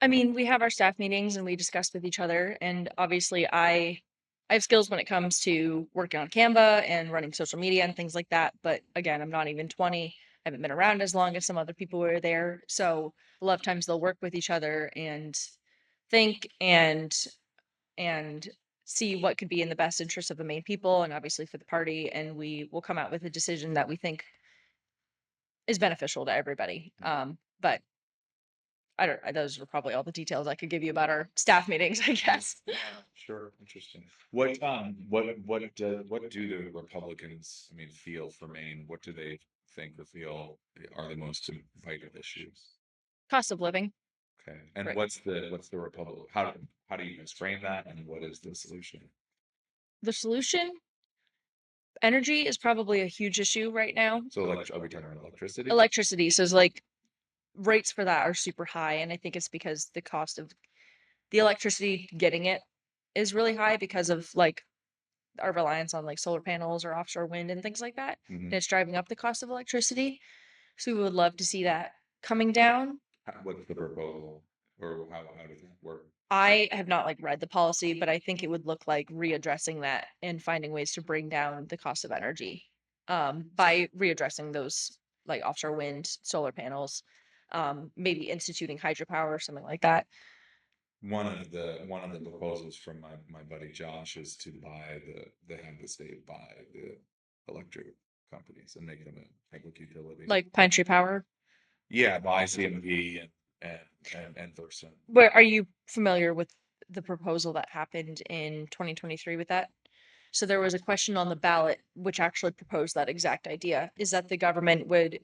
I mean, we have our staff meetings and we discuss with each other. And obviously, I have skills when it comes to working on Canva and running social media and things like that. But again, I'm not even 20. I haven't been around as long as some other people were there. So a lot of times they'll work with each other and think and see what could be in the best interest of the Maine people and obviously for the party. And we will come out with a decision that we think is beneficial to everybody. But I don't, those are probably all the details I could give you about our staff meetings, I guess. Sure, interesting. What do the Republicans, I mean, feel for Maine? What do they think or feel are the most vital issues? Cost of living. Okay, and Right. what's the Republic? How do you guys frame that, and what is the solution? The solution, energy is probably a huge issue right now. So, like, are we talking about electricity? Electricity. So it's like rates for that are super high. And I think it's because the cost of the electricity getting it is really high because of like our reliance on like solar panels or offshore wind and things like that. Mhm. And it's driving up the cost of electricity. So we would love to see that coming down. What's the proposal, or how does that work? I have not like read the policy, but I think it would look like readdressing that and finding ways to bring down the cost of energy by readdressing those like offshore wind, solar panels, maybe instituting hydropower or something like that. One of the proposals from my buddy Josh is to have the state buy the electric companies and make them a public utility. Like Pine Tree Power. Yeah, buy CMP and Thurston. Where are you familiar with the proposal that happened in 2023 with that? So there was a question on the ballot which actually proposed that exact idea, is that the government would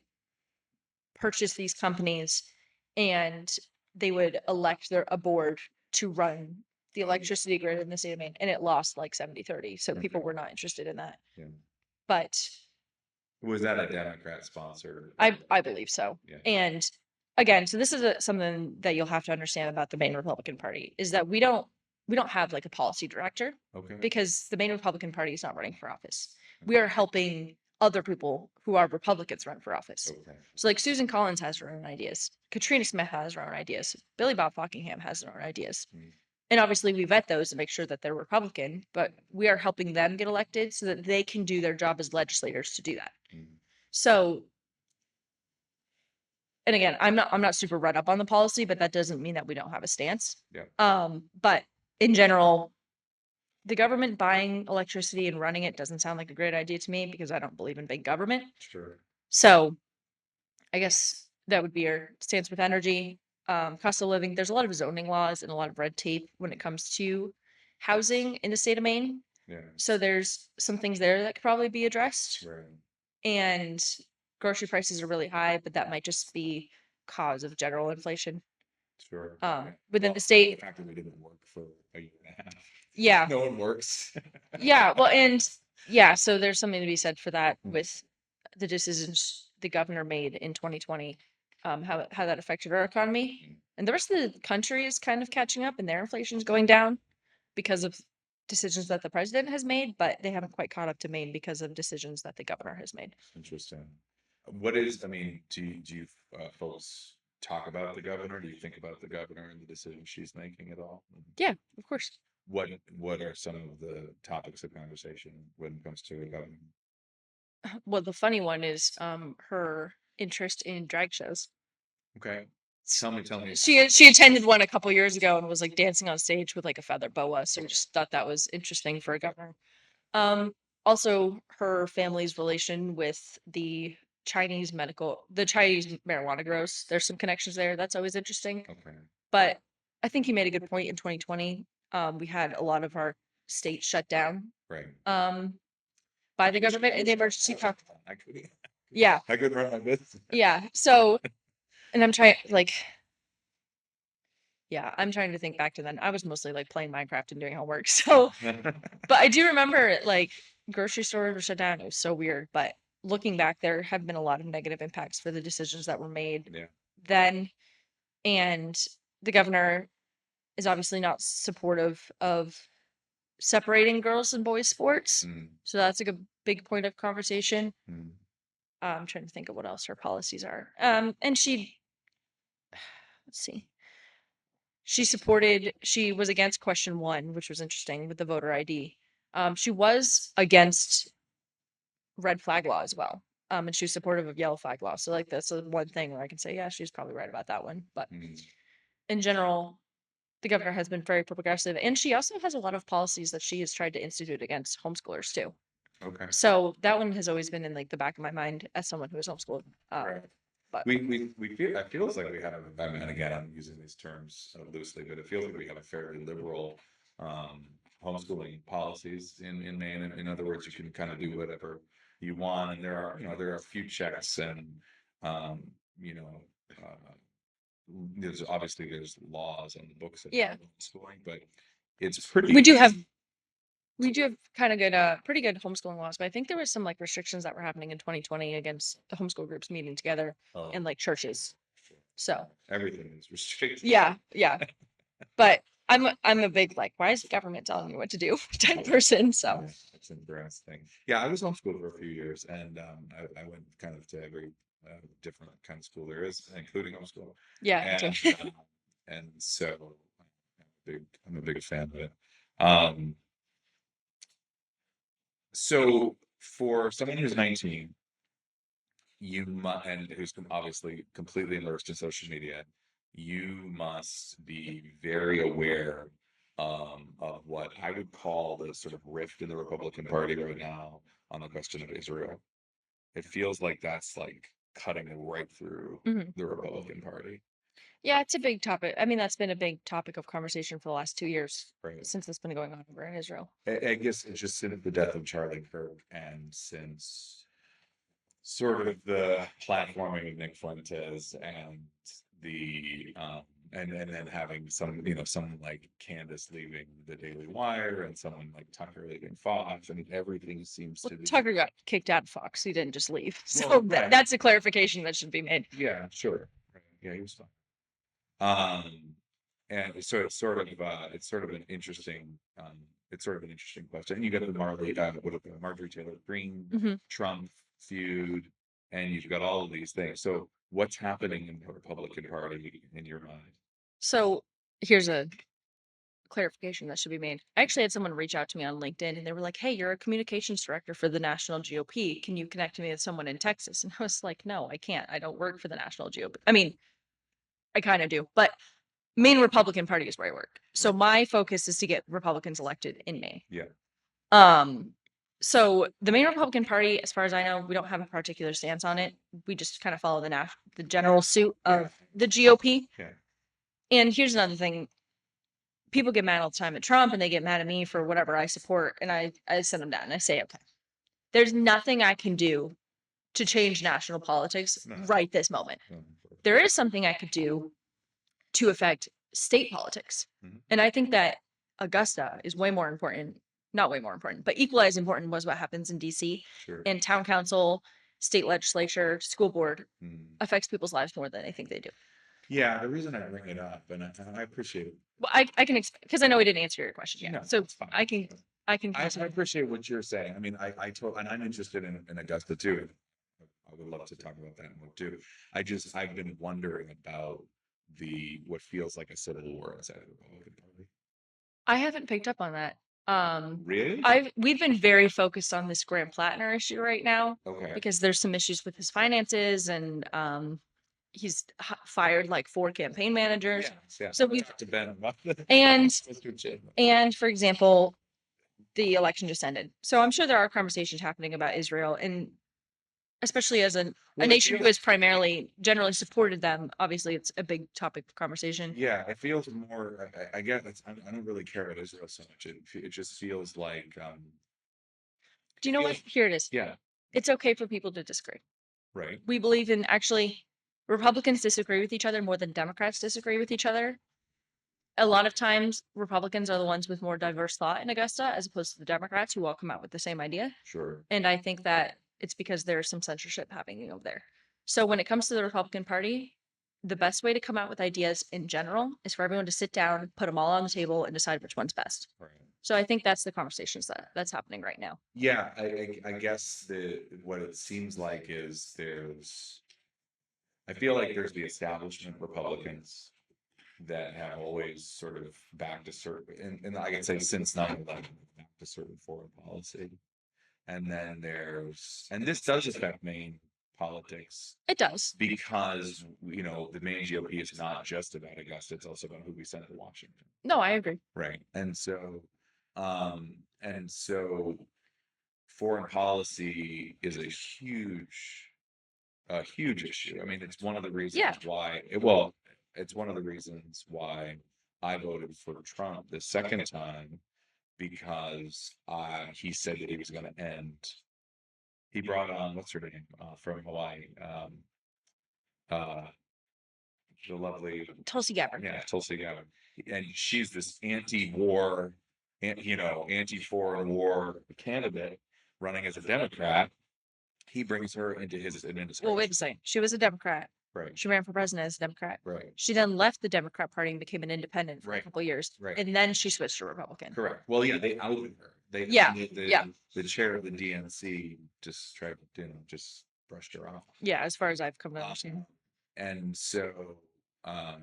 purchase these companies and they would elect a board to run the electricity grid in the state of Maine, and it lost like 70-30. So people were not interested in that. Yeah. But Was that a Democrat sponsor? I believe so. Yeah. And again, so this is something that you'll have to understand about the Maine Republican Party is that we don't have like a policy director Okay. because the Maine Republican Party is not running for office. We are helping other people who are Republicans run for office. Okay. So like Susan Collins has her own ideas. Katrina Smith has her own ideas. Billy Bob Fockingham has their own ideas. And obviously we vet those and make sure that they're Republican, but we are helping them get elected so that they can do their job as legislators to do that. So, and again, I'm not super read up on the policy, but that doesn't mean that we don't have a stance. Yeah. But in general, the government buying electricity and running it doesn't sound like a great idea to me because I don't believe in big government. Sure. So I guess that would be our stance with energy. Cost of living, there's a lot of zoning laws and a lot of red tape when it comes to housing in the state of Maine. Yeah. So there's some things there that could probably be addressed. Right. And grocery prices are really high, but that might just be cause of general inflation. Sure. Within Well, the state. the fact that we didn't work for a year and a half. Yeah. No one works. Yeah. Well, and yeah, so there's something to be said for that Mm. with the decisions the governor made in 2020, how that affected our economy. Mm. And the rest of the country is kind of catching up and their inflation's going down because of decisions that the president has made, but they haven't quite caught up to Maine because of decisions that the governor has made. Interesting. What is, I mean, do you folks talk about the governor? Do you think about the governor and the decisions she's making at all? Yeah, of course. What are some of the topics of conversation when it comes to the governor? Well, the funny one is her interest in drag shows. Okay. Tell me. She attended one a couple years ago and was like dancing on stage with like a feather boa. So I just thought that was interesting for a governor. Um, Also her family's relation with the Chinese marijuana grows. There's some connections there. That's always interesting. Okay. But I think you made a good point in 2020. We had a lot of our state shut down Right. by the government in the emergency I couldn't. Yeah. I couldn't run my business. Yeah. So, and I'm trying like, yeah, I'm trying to think back to then. I was mostly like playing Minecraft and doing homework. So, but I do remember like grocery stores were shut down. It was so weird. But looking back, there have been a lot of negative impacts for the decisions that were made Yeah. then. And the governor is obviously not supportive of separating girls and boys sports. Mm. So that's like a big point of conversation. Mm. I'm trying to think of what else her policies are. And let's see. She was against question 1, which was interesting with the voter ID. She was against red flag law as well. And she was supportive of yellow flag law. So like that's the one thing where I can say, yeah, she's probably right about that one. But Mm. in general, the governor has been very progressive, and she also has a lot of policies that she has tried to institute against homeschoolers too. Okay. So that one has always been in like the back of my mind as someone who is homeschooled. Right. But We feel, it feels like we have, I mean, and again, I'm using these terms loosely, but it feels like we have a fairly liberal homeschooling policies in Maine. In other words, you can kind of do whatever you want, and there are a few checks and um, you know, there's laws on the books about yeah, homeschooling, but it's pretty. we do have kind of good pretty good homeschooling laws, but I think there was some like restrictions that were happening in 2020 against the homeschool groups meeting together Oh, in like churches. So everything is restricted. yeah, yeah. But I'm a big like, why is the government telling me what to do type person. So Yeah, that's interesting. Yeah, I was homeschooled for a few years, and I went kind of to every different kind of school there is, including homeschool. yeah, And and so I'm a big fan of it. Um, so for someone who's 19, and who's obviously completely immersed in social media, you must be very aware of what I would call the sort of rift in the Republican Party right now on the question of Israel. It feels like that's like cutting right through Mhm. the Republican Party. Yeah, it's a big topic. I mean, that's been a big topic of conversation for the last 2 years Right. since it's been going on over in Israel. I guess it's just since the death of Charlie Kirk and since sort of the platforming of Nick Fuentes and the and then having someone like Candace leaving the Daily Wire and someone like Tucker leaving Fox. I mean, everything seems Well, to be. Tucker got kicked out of Fox. He didn't just leave. So Well, right. that's a clarification that should be made. Yeah, sure. Right. Yeah, he was fine. And so it's sort of an interesting question. And you got the Marjorie Taylor Greene Mhm. Trump feud, and you've got all of these things. So what's happening in the Republican Party in your mind? So here's a clarification that should be made. I actually had someone reach out to me on LinkedIn and they were like, "Hey, you're a communications director for the National GOP. Can you connect me with someone in Texas?" And I was like, "No, I can't. I don't work for the National GOP. I mean, I kind of do, but Maine Republican Party is where I work. So my focus is to get Republicans elected in Maine. Yeah. So the Maine Republican Party, as far as I know, we don't have a particular stance on it. We just kind of follow the general suit of the GOP. Yeah. And here's another thing. People get mad all the time at Trump and they get mad at me for whatever I support. And I send them down and I say, okay, there's nothing I can do to change national politics No, right this moment. no. There is something I could do to affect state politics. Mhm. And I think that Augusta is way more important, not way more important, but equally as important was what happens in DC, Sure. and town council, state legislature, school board Mm. affects people's lives more than I think they do. Yeah, the reason I bring it up, and I appreciate it. Well, I can explain because I know we didn't answer your question yet. No, So that's fine. I can I continue. appreciate what you're saying. I mean, and I'm interested in Augusta too. I would love to talk about that more too. I've been wondering about what feels like a civil war inside of the Republican Party. I haven't picked up on that. Really? We've been very focused on this Graham Plattner issue right now Okay. because there's some issues with his finances and he's fired like 4 campaign managers. Yeah. So we've Talked to Ben about this. and Mr. Chin. and for example, the election just ended. So I'm sure there are conversations happening about Israel, and especially as a Well, it nation who feels- has primarily generally supported them. Obviously, it's a big topic of conversation. Yeah, it feels more. I get it. I don't really care about Israel so much. It just feels like. Do you know what? Here it is. Yeah. It's okay for people to disagree. Right. We believe in actually Republicans disagree with each other more than Democrats disagree with each other. A lot of times, Republicans are the ones with more diverse thought in Augusta, as opposed to the Democrats who all come out with the same idea. Sure. And I think that it's because there's some censorship happening over there. So when it comes to the Republican Party, the best way to come out with ideas in general is for everyone to sit down, put them all on the table, and decide which one's best. Right. So I think that's the conversations that's happening right now. Yeah, I guess what it seems like is I feel like there's the establishment Republicans that have always sort of backed a certain, and I can say since 9/11, backed a certain foreign policy. And then and this does affect Maine politics It does. because, the Maine GOP is not just about Augusta, it's also about who we send to Washington. No, I agree. Right. And so foreign policy is a huge issue. I mean, it's one of the reasons Yeah. why it's one of the reasons why I voted for Trump the second time because he said that he was going to end. He brought on what's her name from Hawaii, uh, the lovely Tulsi Gabbard. yeah Tulsi Gabbard, and she's this anti-war, anti-foreign war candidate running as a Democrat. He brings her into his administration. Well, wait a second. She was a Democrat. Right. She ran for president as a Democrat. Right. She then left the Democrat Party and became an independent for a Right. couple of years. Right. And then she switched to Republican. Correct. Well, yeah, they outed her. Yeah, The chair of the DNC just tried to, just brushed her off. Yeah, as far as I've come to understand. And so, um,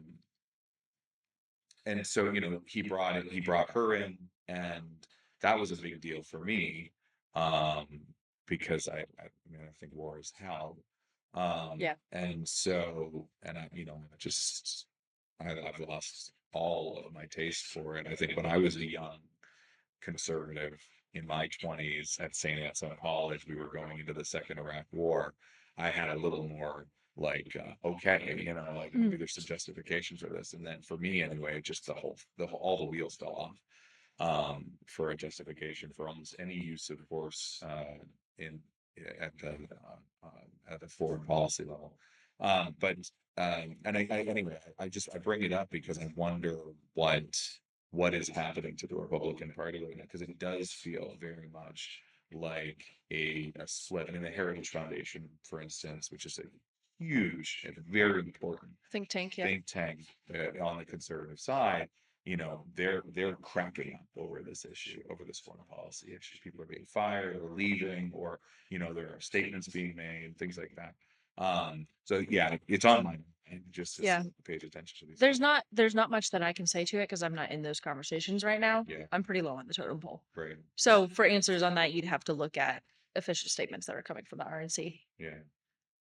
he brought her in, and that was a big deal for me, because I mean, I think war is hell. Yeah. And so, and I've lost all of my taste for it. I think when I was a young conservative in my 20s at St. Anselm College, we were going into the second Iraq War. I had a little more like, okay, like maybe there's some justification for this. And then for me anyway, just all the wheels fell off, for a justification for almost any use of force, in at the foreign policy level. Anyway, I bring it up because I wonder what is happening to the Republican Party right now, because it does feel very much like a split. I mean, the Heritage Foundation, for instance, which is a huge and very important Think tank, yeah. think tank on the conservative side, they're cracking up over this issue, over this foreign policy issue. People are being fired or leaving, or there are statements being made, things like that. So yeah, it's on my mind, just to Yeah. pay attention to these. There's not much that I can say to it because I'm not in those conversations right now. Yeah. I'm pretty low on the totem pole. Right. So for answers on that, you'd have to look at official statements that are coming from the RNC. Yeah.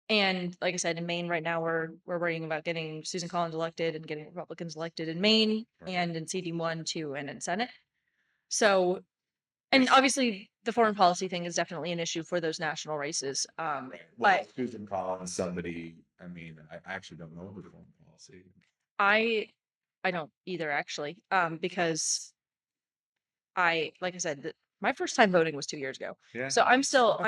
And like I said, in Maine right now, we're worrying about getting Susan Collins elected and getting Republicans elected in Maine Right. and in CD 1, 2, and in Senate. So, and obviously the foreign policy thing is definitely an issue for those national races. Well, But Susan Collins, somebody, I mean, I actually don't know her foreign policy. I don't either actually, because like I said, my first time voting was 2 years ago. Yeah. So I'm still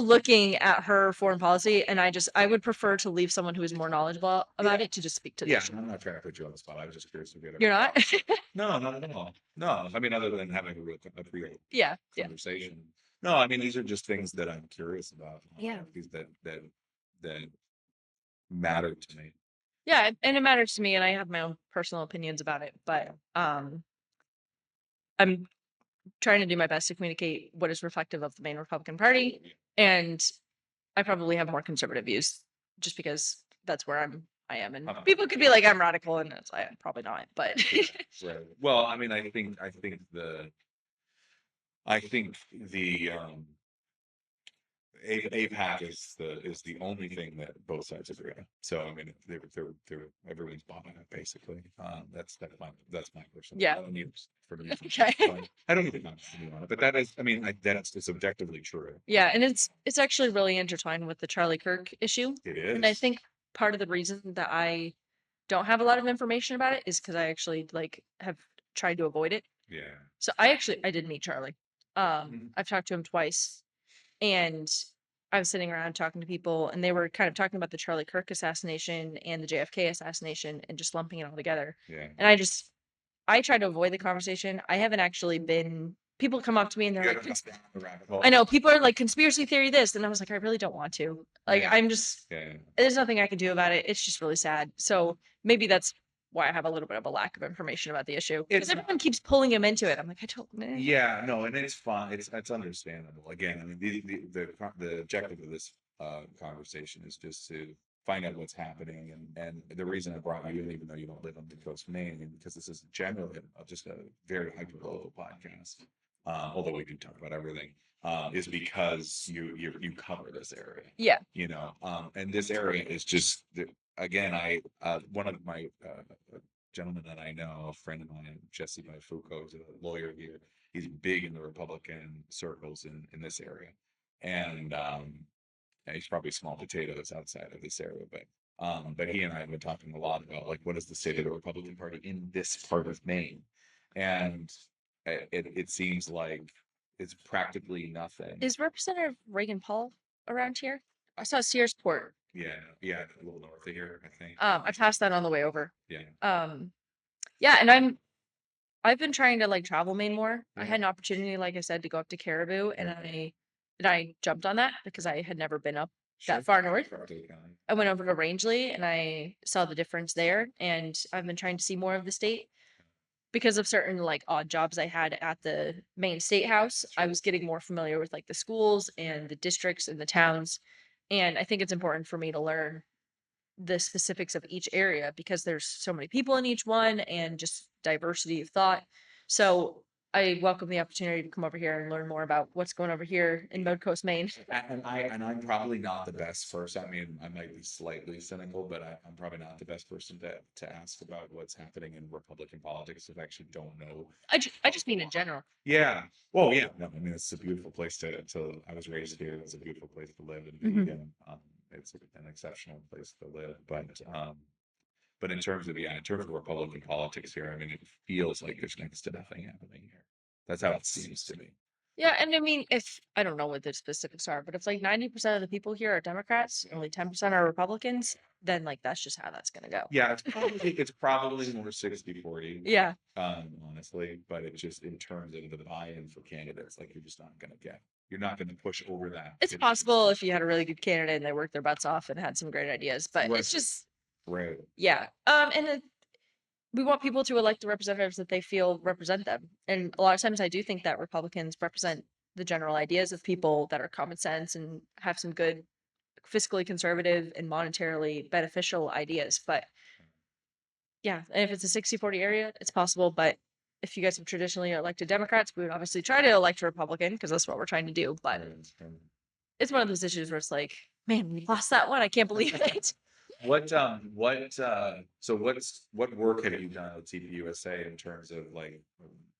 looking at her foreign policy, and I would prefer to leave someone who is more knowledgeable about Yeah. it to just speak to the Yeah, issue. I'm not trying to put you on the spot. I was just curious if you had You're ever not? thought. No, not at all. No, I mean, other than having a real Yeah, yeah. conversation. No, I mean, these are just things that I'm curious about. Yeah. These that matter to me. Yeah, and it matters to me, and I have my own personal opinions about it, but, I'm trying to do my best to communicate what is reflective of the Maine Republican Party, and I probably have more conservative views just because that's where I am, and people could be like, "I'm radical," and it's I'm probably not, but Right. Well, I mean, I think the APAC is the only thing that both sides agree on. So I mean, they're everyone's buying it basically. That's my personal. Yeah. I don't need from you. Okay. I don't need to comment from you on it, but that is, I mean, it's objectively true. Yeah, and it's actually really intertwined with the Charlie Kirk issue, It and I is. think part of the reason that I don't have a lot of information about it is because I actually, like, have tried to avoid it. Yeah. So I did meet Charlie. I've talked to him twice, and I was sitting around talking to people, and they were kind of talking about the Charlie Kirk assassination and the JFK assassination and just lumping it all together. Yeah. And I try to avoid the conversation. I haven't actually been people come up to me and they're You like, haven't gone down the rabbit hole. I know people are like conspiracy theory this, and I was like, I really don't want to. Like, Yeah. I'm just Yeah. there's nothing I can do about it. It's just really sad. So maybe that's why I have a little bit of a lack of information about the issue because everyone keeps pulling him into it. I'm like, I don't. Yeah, no, and it's fine. It's understandable. Again, I mean, the objective of this conversation is just to find out what's happening, and the reason I brought you in, even though you don't live on Midcoast, Maine, because this is generally just a very hyper local podcast. Although we do talk about everything, is because you cover this area. Yeah. You know, and this area is just again, one of my gentleman that I know, a friend of mine, Jesse Foucault, is a lawyer here. He's big in the Republican circles in this area, and he's probably small potatoes outside of this area, but he and I have been talking a lot about like what is the state of the Republican Party in this part of Maine, and it seems like it's practically nothing. Is Representative Reagan Paul around here? I saw Searsport. Yeah, yeah, a little north of here, I think. I passed that on the way over. Yeah. Yeah, and I've been trying to like travel Maine more. I Yeah. had an opportunity, like I said, to go up to Caribou, and I jumped on that because I had never been up that far north. I went over to Rangeley and I saw the difference there, and I've been trying to see more of the state because of certain like odd jobs I had at the Maine State House. I was getting more familiar with like the schools and the districts and the towns, and I think it's important for me to learn the specifics of each area because there's so many people in each one and just diversity of thought. So I welcome the opportunity to come over here and learn more about what's going over here in Midcoast, Maine. I'm probably not the best person. I mean, I might be slightly cynical, but I'm probably not the best person to ask about what's happening in Republican politics if I actually don't know. I just mean in general. Yeah. Well, yeah. No, I mean, it's a beautiful place to. I was raised here. It's a beautiful place to live and be, and it's an exceptional place to live. But in terms of Republican politics here, I mean, it feels like there's next to nothing happening here. That's how it seems to me. Yeah, and I mean, if I don't know what the specifics are, but if like 90% of the people here are Democrats, only 10% are Republicans, then like that's just how that's gonna go. Yeah, it's probably more 60-40. Yeah. Honestly, but it's just in terms of the buy-in for candidates, like you're not gonna push over that. It's possible if you had a really good candidate and they worked their butts off and had some great ideas, but Right. it's just Right. yeah. We want people to elect the representatives that they feel represent them. And a lot of times I do think that Republicans represent the general ideas of people that are common sense and have some good fiscally conservative and monetarily beneficial ideas. But yeah, and if it's a 60-40 area, it's possible. But if you guys have traditionally elected Democrats, we would obviously try to elect a Republican because that's what we're trying to do. But it's one of those issues where it's like, man, we lost that one. I can't believe it. So what work have you done at TPUSA in terms of like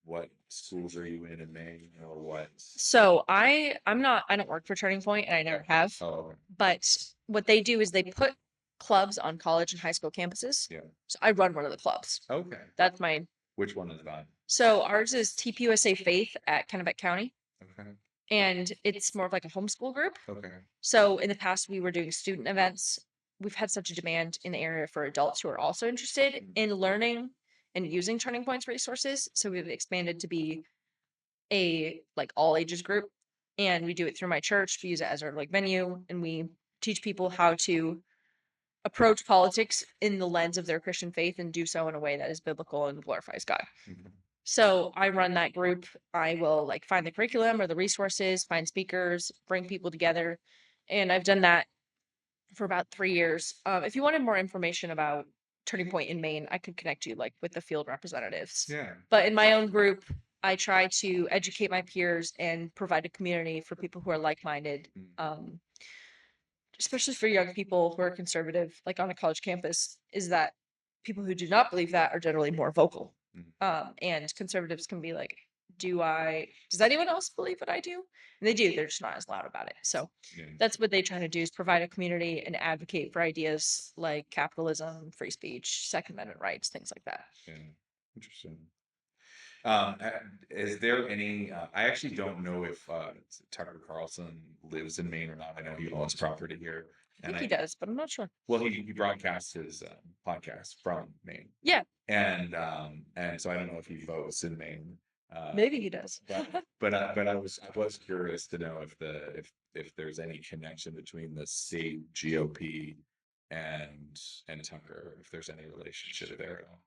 what schools are you in Maine or what? So I don't work for Turning Point and I never have. Oh, okay. But what they do is they put clubs on college and high school campuses. Yeah. So I run one of the clubs. Okay. That's my Which one is that? So ours is TPUSA Faith at Kennebec County, Okay. and it's more of like a homeschool group. Okay. So in the past, we were doing student events. We've had such a demand in the area for adults who are also interested in learning and using Turning Point's resources. So we've expanded to be a like all ages group, and we do it through my church. We use it as our like venue, and we teach people how to approach politics in the lens of their Christian faith and do so in a way that is biblical and glorifies God. Mhm. So I run that group. I will like find the curriculum or the resources, find speakers, bring people together. And I've done that for about 3 years. If you wanted more information about Turning Point in Maine, I could connect you like with the field representatives. Yeah. But in my own group, I try to educate my peers and provide a community for people who are like-minded. Especially for young people who are conservative, like on a college campus, is that people who do not believe that are generally more vocal. And conservatives can be like, does anyone else believe what I do? And they do, they're just not as loud about it. So Yeah. that's what they try to do is provide a community and advocate for ideas like capitalism, free speech, Second Amendment rights, things like that. Yeah. Interesting. Is there any? I actually don't know if Tucker Carlson lives in Maine or not. I know he owns property here, I and think he does, but I'm not sure. well, he broadcasts his podcast from Maine, Yeah, and so I don't know if he votes in Maine. maybe he does. But I was curious to know if there's any connection between the state GOP and Tucker, if there's any relationship there at all.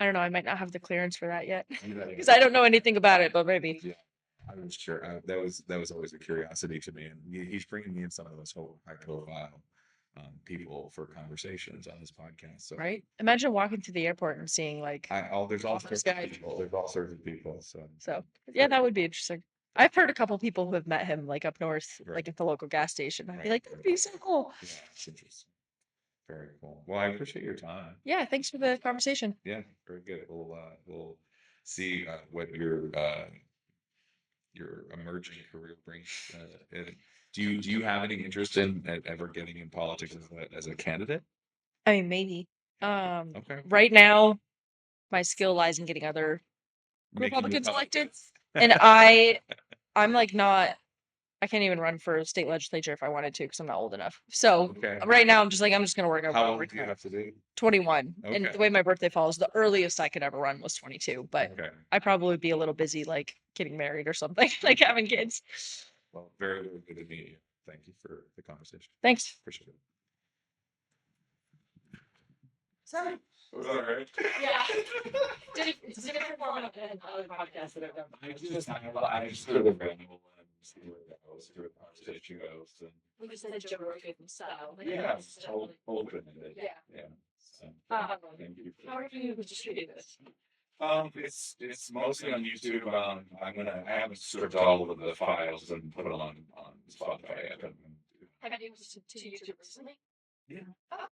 I don't know. I might not have the clearance for that yet Yeah. because I don't know anything about it, but maybe. Yeah, I was sure. That was always a curiosity to me, and he's bringing me in some of those high profile people for conversations on this podcast. So Right? Imagine walking through the airport and seeing like there's all all those sorts of guys. people. There's all sorts of people. So yeah, that would be interesting. I've heard a couple people who have met him like up north, Right. like at the local gas station. I'd be Right, like, that'd be so cool. yeah, it's interesting. Very cool. Well, I appreciate your time. Yeah, thanks for the conversation. Yeah, very good. We'll see what your emerging career brings. Do you have any interest in ever getting in politics as a candidate? I mean, maybe. Okay. Right now, my skill lies in getting other Making Republicans elected, Republicans. and I'm like not. I can't even run for state legislature if I wanted to because I'm not old enough. So Okay. right now, I'm just gonna work on How old do you have to be? 21. And Okay. the way my birthday falls, the earliest I could ever run was 22. But Okay. I probably would be a little busy, like getting married or something, like having kids. Well, very, very good to meet you. Thank you for the conversation. Thanks. Appreciate it. Sorry. Was that all right? Yeah. It's a different format than other podcasts that I've done. I just sort of ramble and see where it goes, see where the conversation goes. And We just said Joe Rogan style. Like, yeah, it's it's totally- open-ended. Yeah. Yeah. So, Thank you. How are you distributing this? It's mostly on YouTube. I haven't stripped all of the files and put them on Spotify yet. Have you listened to YouTube recently? Yeah. Oh,